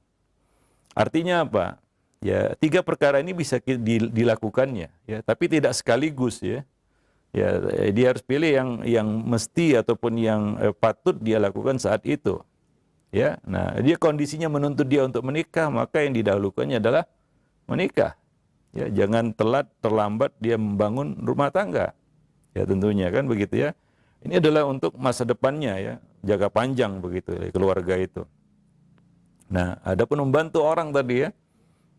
Artinya apa? Ya, 3 perkara ini bisa dilakukannya. Ya, tapi tidak sekaligus ya. Ya, dia harus pilih yang mesti ataupun yang patut dia lakukan saat itu. Ya, nah dia kondisinya menuntut dia untuk menikah, maka yang didahulukannya adalah menikah. Ya, jangan telat terlambat dia membangun rumah tangga. Ya tentunya kan begitu ya. Ini adalah untuk masa depannya ya, jangka panjang begitu ya, keluarga itu. Nah, adapun membantu orang tadi ya,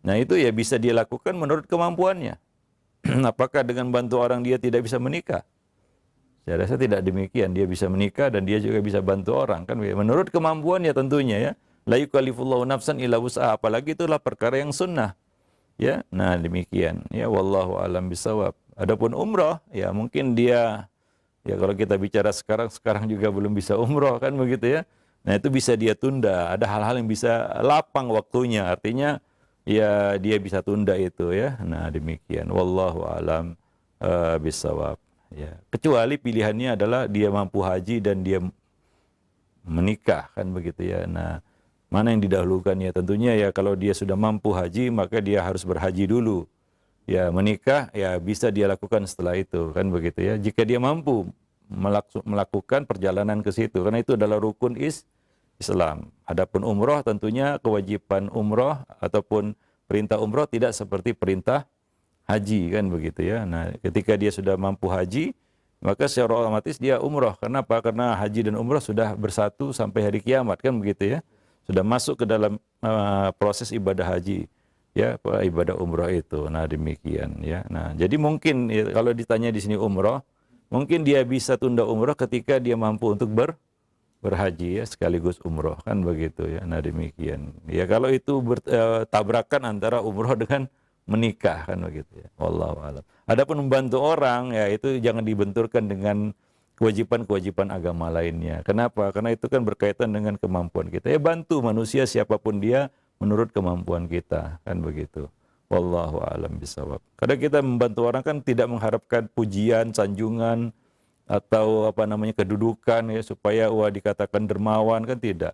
nah itu ya bisa dia lakukan menurut kemampuannya. Apakah dengan bantu orang dia tidak bisa menikah? Saya rasa tidak demikian. Dia bisa menikah dan dia juga bisa bantu orang kan menurut kemampuannya tentunya ya. La yukallifullahu nafsan illa wus'aha, apalagi itulah perkara yang sunnah. Ya, nah demikian. Ya, wallahu alam bisawab. Adapun umroh, ya mungkin dia ya kalau kita bicara sekarang juga belum bisa umroh kan begitu ya. Nah, itu bisa dia tunda. Ada hal-hal yang bisa lapang waktunya. Artinya ya dia bisa tunda itu ya. Nah, demikian. Wallahu alam bisawab. Ya, kecuali pilihannya adalah dia mampu haji dan dia menikah kan begitu ya. Nah, mana yang didahulukan ya? Tentunya ya kalau dia sudah mampu haji maka dia harus berhaji dulu. Ya, menikah ya bisa dia lakukan setelah itu kan begitu ya. Jika dia mampu melakukan perjalanan ke situ karena itu adalah rukun Islam. Adapun umroh tentunya kewajiban umroh ataupun perintah umroh tidak seperti perintah haji kan begitu ya. Nah, ketika dia sudah mampu haji, maka secara otomatis dia umroh. Kenapa? Karena haji dan umroh sudah bersatu sampai hari kiamat kan begitu ya. Sudah masuk ke dalam proses ibadah haji ya, ibadah umroh itu. Nah, demikian ya. Nah, jadi mungkin ya, kalau ditanya di sini umroh, mungkin dia bisa tunda umroh ketika dia mampu untuk berhaji ya sekaligus umroh kan begitu ya. Nah, demikian. Ya kalau itu tabrakan antara umroh dengan menikah kan begitu ya. Wallahu a'lam. Adapun membantu orang ya itu jangan dibenturkan dengan kewajiban-kewajiban agama lainnya. Kenapa? Karena itu kan berkaitan dengan kemampuan kita. Ya bantu manusia siapapun dia menurut kemampuan kita kan begitu. Wallahu a'lam bisawab. Kadang kita membantu orang kan tidak mengharapkan pujian, sanjungan atau apa namanya kedudukan ya supaya wah dikatakan dermawan kan tidak.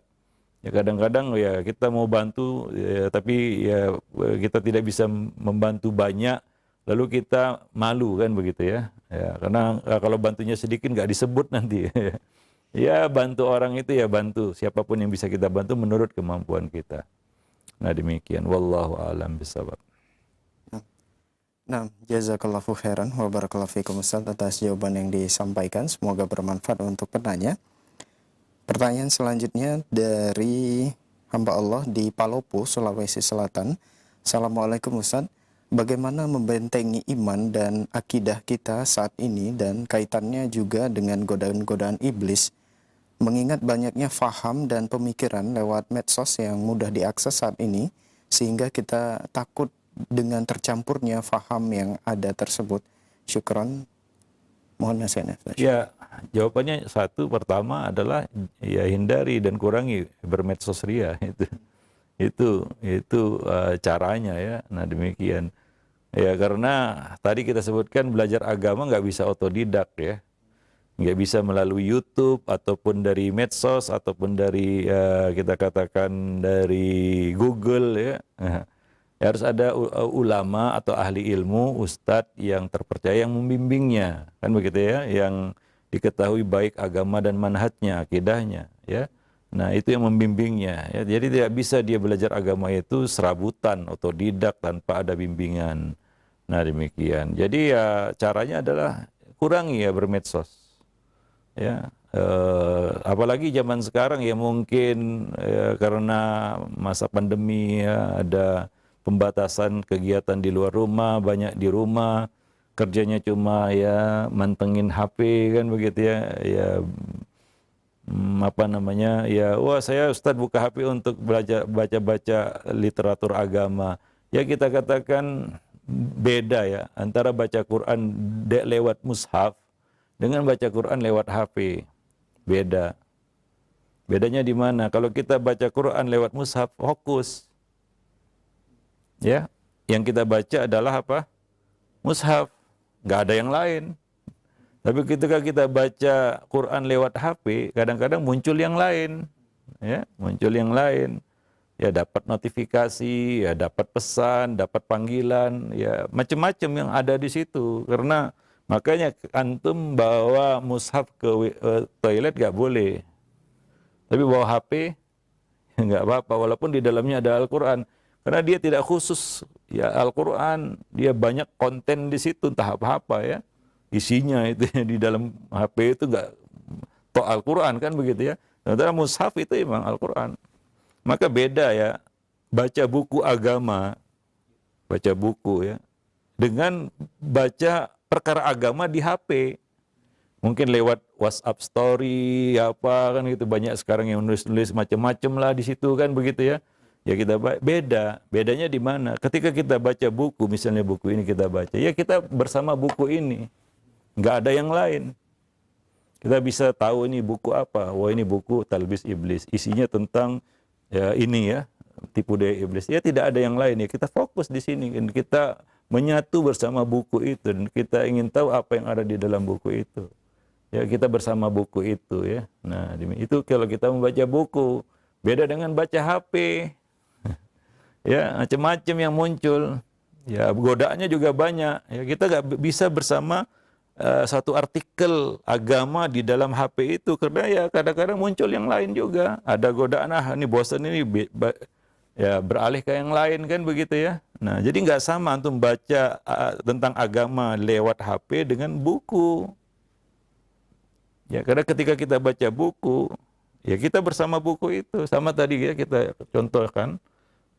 Ya kadang-kadang ya kita mau bantu ya, tapi ya kita tidak bisa membantu banyak lalu kita malu kan begitu ya. Ya karena kalau bantunya sedikit nggak disebut nanti. Ya bantu orang itu ya bantu siapapun yang bisa kita bantu menurut kemampuan kita. Nah demikian wallahu a'lam bishawab. Nah, jazakallahu khairan wa barakallahu fikum Ustaz atas jawaban yang disampaikan. Semoga bermanfaat untuk penanya. Pertanyaan selanjutnya dari hamba Allah di Palopo, Sulawesi Selatan. Assalamualaikum Ustaz. Bagaimana membentengi iman dan akidah kita saat ini dan kaitannya juga dengan godaan-godaan iblis? Mengingat banyaknya faham dan pemikiran lewat medsos yang mudah diakses saat ini, sehingga kita takut dengan tercampurnya faham yang ada tersebut. Syukran. Mohon nasihatnya. Ya, jawabannya satu pertama adalah ya hindari dan kurangi bermedsos ria itu caranya ya. Nah demikian ya karena tadi kita sebutkan belajar agama nggak bisa otodidak ya. nggak bisa melalui YouTube ataupun dari medsos ataupun dari kita katakan dari Google ya. Harus ada ulama atau ahli ilmu, ustadz yang terpercaya yang membimbingnya, kan begitu ya, yang diketahui baik agama dan manhajnya, akidahnya, ya. Nah itu yang membimbingnya, ya. Jadi tidak bisa dia belajar agama itu serabutan, otodidak tanpa ada bimbingan. Nah demikian. Jadi ya caranya adalah kurangi ya bermedsos, ya. Apalagi zaman sekarang ya mungkin karena masa pandemi ya ada pembatasan kegiatan di luar rumah, banyak di rumah, kerjanya cuma ya mantengin HP kan begitu ya, ya apa namanya ya, wah saya Ustadz buka HP untuk belajar baca-baca literatur agama. Ya kita katakan beda ya antara baca Quran lewat mushaf dengan baca Quran lewat HP. Beda. Bedanya di mana? Kalau kita baca Quran lewat mushaf, fokus. Ya, yang kita baca adalah apa? Mushaf, nggak ada yang lain. Tapi ketika kita baca Quran lewat HP, kadang-kadang muncul yang lain, ya, muncul yang lain. Ya dapat notifikasi, ya dapat pesan, dapat panggilan, ya macam-macam yang ada di situ. Karena makanya antum bawa mushaf ke toilet nggak boleh. Tapi bawa HP nggak apa-apa, walaupun di dalamnya ada Al-Quran. Karena dia tidak khusus ya Al-Quran, dia banyak konten di situ entah apa-apa ya. Isinya itu di dalam HP itu enggak tok Al-Quran kan begitu ya. Sementara mushaf itu memang Al-Quran. Maka beda ya baca buku agama, baca buku ya, dengan baca perkara agama di HP. Mungkin lewat WhatsApp story apa kan gitu, banyak sekarang yang nulis-nulis macam-macam lah di situ kan begitu ya. Ya kita beda, bedanya di mana? Ketika kita baca buku, misalnya buku ini kita baca, ya kita bersama buku ini, nggak ada yang lain. Kita bisa tahu ini buku apa. Wah ini buku Talbis Iblis, isinya tentang ya ini ya tipu daya iblis. Ya tidak ada yang lain ya. Kita fokus di sini dan kita menyatu bersama buku itu dan kita ingin tahu apa yang ada di dalam buku itu. Ya kita bersama buku itu ya. Nah itu kalau kita membaca buku, beda dengan baca HP. Ya macam-macam yang muncul, ya godaannya juga banyak. Ya kita nggak bisa bersama satu artikel agama di dalam HP itu karena ya kadang-kadang muncul yang lain juga. Ada godaan ini bosan ini ya beralih ke yang lain kan begitu ya. Nah jadi nggak sama antum baca tentang agama lewat HP dengan buku. Ya karena ketika kita baca buku, ya kita bersama buku itu. Sama tadi ya kita contohkan.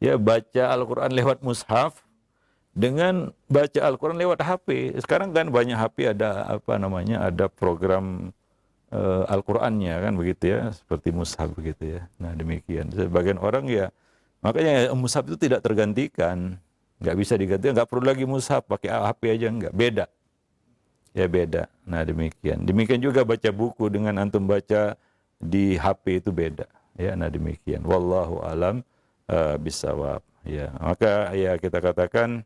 Ya baca Al-Quran lewat mushaf dengan baca Al-Quran lewat HP. Sekarang kan banyak HP ada apa namanya, ada program Al-Qurannya kan begitu ya, seperti mushaf begitu ya. Nah demikian. Sebagian orang ya, makanya mushaf itu tidak tergantikan, nggak bisa digantikan, nggak perlu lagi mushaf, pakai HP aja nggak, beda. Ya beda. Nah demikian. Demikian juga baca buku dengan antum baca di HP itu beda. Ya, nah demikian. Wallahu alam bisawab. Ya, maka ya kita katakan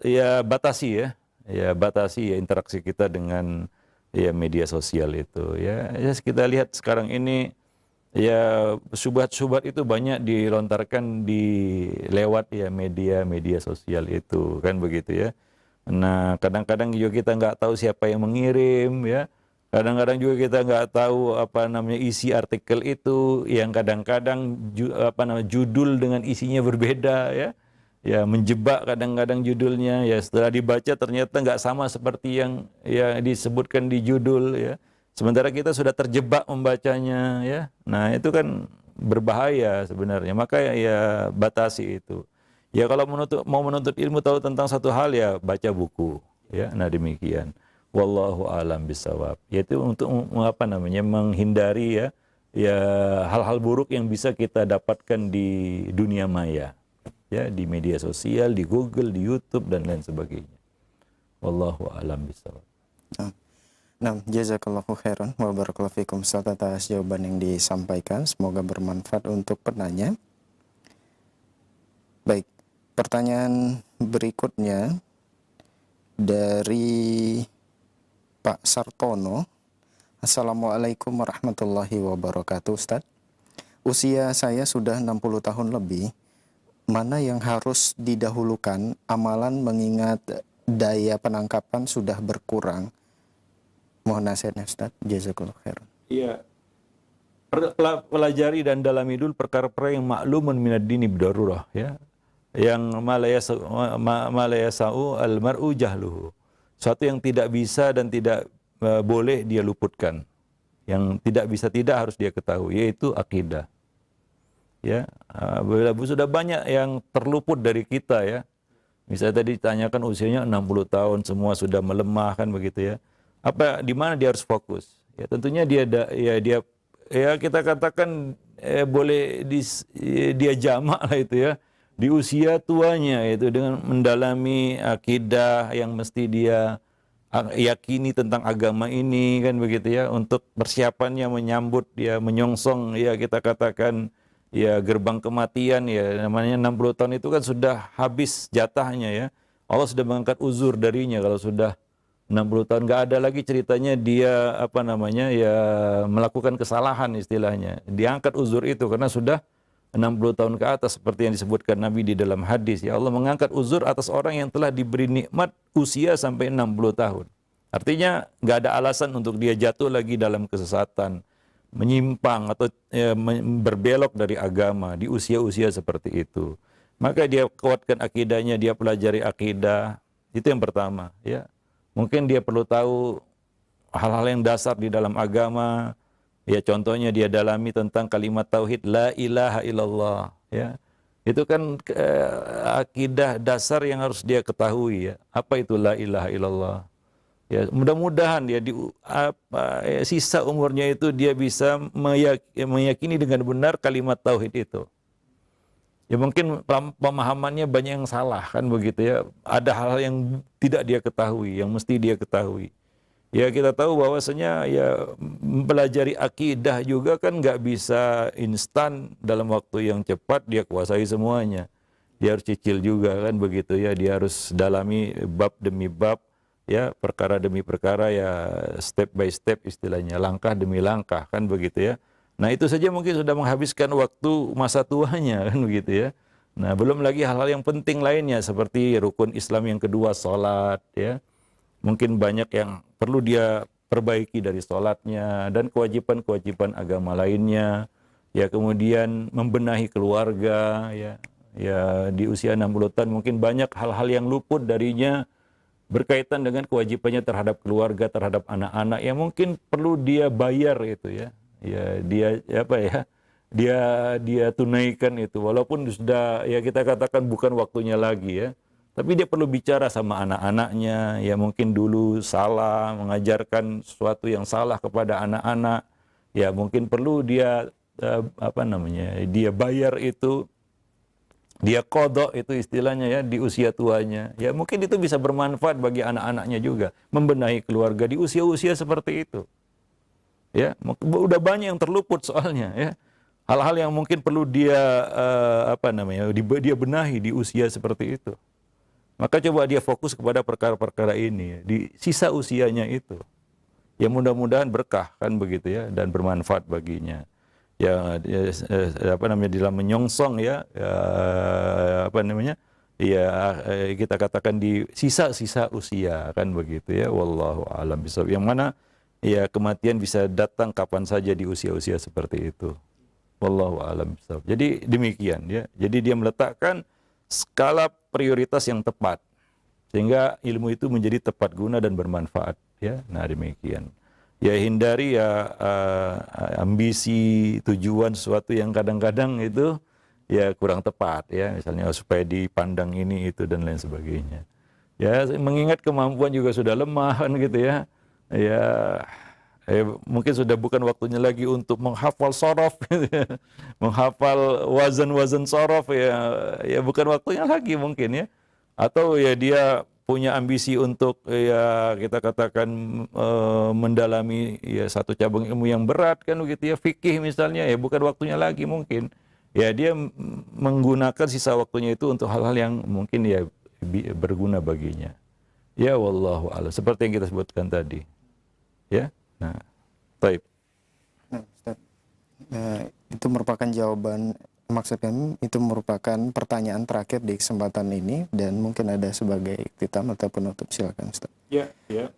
ya batasi ya batasi ya interaksi kita dengan ya media sosial itu ya. Ya kita lihat sekarang ini ya syubhat-syubhat itu banyak dilontarkan di lewat ya media sosial itu kan begitu ya. Nah kadang-kadang juga kita nggak tahu siapa yang mengirim ya. Kadang-kadang juga kita nggak tahu apa namanya isi artikel itu, yang kadang-kadang judul dengan isinya berbeda ya, ya menjebak kadang-kadang judulnya ya, setelah dibaca ternyata nggak sama seperti yang ya disebutkan di judul ya. Sementara kita sudah terjebak membacanya ya. Nah itu kan berbahaya sebenarnya. Maka ya batasi itu. Ya kalau mau menuntut ilmu tahu tentang satu hal ya baca buku ya. Nah demikian. Wallahu alam bisawab. Yaitu untuk apa namanya menghindari ya hal-hal buruk yang bisa kita dapatkan di dunia maya. Ya, di media sosial, di Google, di YouTube dan lain sebagainya. Wallahu alam bisawab. Nah, jazakallahu khairan wa barakallahu fikum Ustaz atas jawaban yang disampaikan. Semoga bermanfaat untuk penanya. Baik, pertanyaan berikutnya dari Pak Sartono. Assalamualaikum warahmatullahi wabarakatuh, Ustadz. Usia saya sudah 60 tahun lebih. Mana yang harus didahulukan? Amalan mengingat daya penangkapan sudah berkurang. Mohon nasihatnya, Ustadz. Jazakallahu khairan. Iya. Pelajari dan dalami dulu perkara-perkara yang maklumun minad dini bidarurah, ya. Yang malayasau almar'u jahluhu. Suatu yang tidak bisa dan tidak boleh dia luputkan. Yang tidak bisa tidak harus dia ketahui, yaitu akidah. Ya, sudah banyak yang terluput dari kita, ya. Misalnya tadi ditanyakan usianya 60 tahun, semua sudah melemah, kan begitu, ya. Di mana dia harus fokus? Ya tentunya dia kita katakan boleh dia jamak lah itu, ya. Di usia tuanya itu dengan mendalami akidah yang mesti dia yakini tentang agama ini, kan begitu, ya. Untuk persiapannya menyambut, ya, menyongsong, ya, kita katakan, ya, gerbang kematian, ya, namanya 60 tahun itu kan sudah habis jatahnya, ya. Allah sudah mengangkat uzur darinya kalau sudah 60 tahun, nggak ada lagi ceritanya dia ya melakukan kesalahan istilahnya. Diangkat uzur itu karena sudah 60 tahun ke atas seperti yang disebutkan Nabi di dalam hadis. Ya, Allah mengangkat uzur atas orang yang telah diberi nikmat usia sampai 60 tahun. Artinya nggak ada alasan untuk dia jatuh lagi dalam kesesatan, menyimpang atau berbelok dari agama di usia-usia seperti itu. Maka dia kuatkan akidahnya, dia pelajari akidah. Itu yang pertama, ya. Mungkin dia perlu tahu hal-hal yang dasar di dalam agama. Ya, contohnya dia dalami tentang kalimat tauhid la ilaha illallah, ya. Itu kan akidah dasar yang harus dia ketahui, ya. Apa itu la ilaha illallah? Ya, mudah-mudahan ya sisa umurnya itu dia bisa meyakini dengan benar kalimat tauhid itu. Ya mungkin pemahamannya banyak yang salah, kan begitu, ya. Ada hal-hal yang tidak dia ketahui, yang mesti dia ketahui. Ya, kita tahu bahwasanya ya mempelajari akidah juga kan nggak bisa instan dalam waktu yang cepat dia kuasai semuanya. Dia harus cicil juga, kan begitu, ya. Dia harus dalami bab demi bab, ya, perkara demi perkara, ya, step by step istilahnya, langkah demi langkah, kan begitu, ya. Nah, itu saja mungkin sudah menghabiskan waktu masa tuanya, kan begitu, ya. Nah, belum lagi hal-hal yang penting lainnya seperti rukun Islam yang kedua, sholat, ya. Mungkin banyak yang perlu dia perbaiki dari sholatnya dan kewajiban-kewajiban agama lainnya. Ya, kemudian membenahi keluarga, ya. Ya, di usia 60 tahun mungkin banyak hal-hal yang luput darinya berkaitan dengan kewajibannya terhadap keluarga, terhadap anak-anak yang mungkin perlu dia bayar itu, ya. Ya, dia tunaikan itu walaupun sudah, ya, kita katakan bukan waktunya lagi, ya. Tapi dia perlu bicara sama anak-anaknya, ya, mungkin dulu salah mengajarkan sesuatu yang salah kepada anak-anak. Ya, mungkin perlu dia dia bayar itu, dia kodok itu istilahnya, ya, di usia tuanya. Ya, mungkin itu bisa bermanfaat bagi anak-anaknya juga, membenahi keluarga di usia-usia seperti itu. Ya, udah banyak yang terluput soalnya, ya. Hal-hal yang mungkin perlu dia dia benahi di usia seperti itu. Maka coba dia fokus kepada perkara-perkara ini, ya, di sisa usianya itu. Ya, mudah-mudahan berkah, kan begitu, ya, dan bermanfaat baginya. Ya, dalam menyongsong, ya, kita katakan di sisa-sisa usia, kan begitu, ya. Wallahu a'lam bishawab. Yang mana, ya, kematian bisa datang kapan saja di usia-usia seperti itu. Wallahu a'lam bishawab. Jadi demikian, ya. Jadi dia meletakkan skala prioritas yang tepat sehingga ilmu itu menjadi tepat guna dan bermanfaat, ya. Nah, demikian. Ya, hindari, ya, ambisi, tujuan sesuatu yang kadang-kadang itu, ya, kurang tepat, ya. Misalnya supaya dipandang ini itu dan lain sebagainya. Ya, mengingat kemampuan juga sudah lemah, kan gitu, ya. Ya, mungkin sudah bukan waktunya lagi untuk menghafal sorof, gitu, ya. Menghafal wazan-wazan sorof, ya bukan waktunya lagi mungkin, ya. Atau, ya, dia punya ambisi untuk, ya, kita katakan mendalami, ya, satu cabang ilmu yang berat, kan begitu, ya, fikih misalnya, ya bukan waktunya lagi mungkin. Ya, dia menggunakan sisa waktunya itu untuk hal-hal yang mungkin, ya, berguna baginya. Ya, wallahu a'lam. Seperti yang kita sebutkan tadi. Ya. Nah, taib. Nah, Ustaz, itu merupakan jawaban, maksud kami itu merupakan pertanyaan terakhir di kesempatan ini dan mungkin ada sebagai iktitam atau penutup, silakan Ustaz. Ya, ya.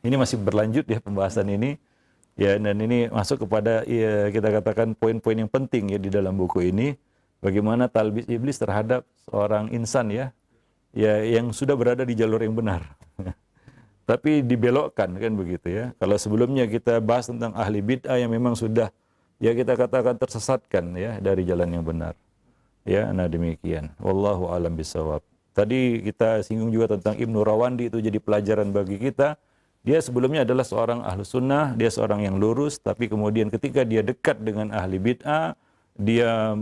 Ini masih berlanjut ya pembahasan ini. Ya, dan ini masuk kepada ya, kita katakan poin-poin yang penting ya di dalam buku ini. Bagaimana talbis iblis terhadap seorang insan ya, ya yang sudah berada di jalur yang benar. Tapi dibelokkan kan begitu ya. Kalau sebelumnya kita bahas tentang ahli bid'ah yang memang sudah ya kita katakan tersesatkan ya dari jalan yang benar. Ya, nah demikian. Wallahu a'lam bishawab. Tadi kita singgung juga tentang Ibnu Rawandi, itu jadi pelajaran bagi kita. Dia sebelumnya adalah seorang ahlu sunnah, dia seorang yang lurus, tapi kemudian ketika dia dekat dengan ahli bid'ah, dia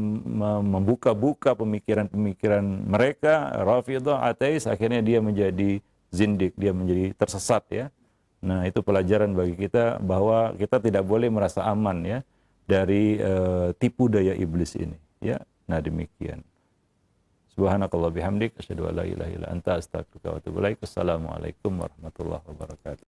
membuka-buka pemikiran-pemikiran mereka, Rafidhah, ateis, akhirnya dia menjadi zindik, dia menjadi tersesat ya. Nah, itu pelajaran bagi kita bahwa kita tidak boleh merasa aman ya dari tipu daya iblis ini ya. Nah, demikian. Subhanakallah bihamdik, asyhadu an la ilaha illa anta, astaghfiruka wa atubu ilaik. Assalamualaikum warahmatullahi wabarakatuh.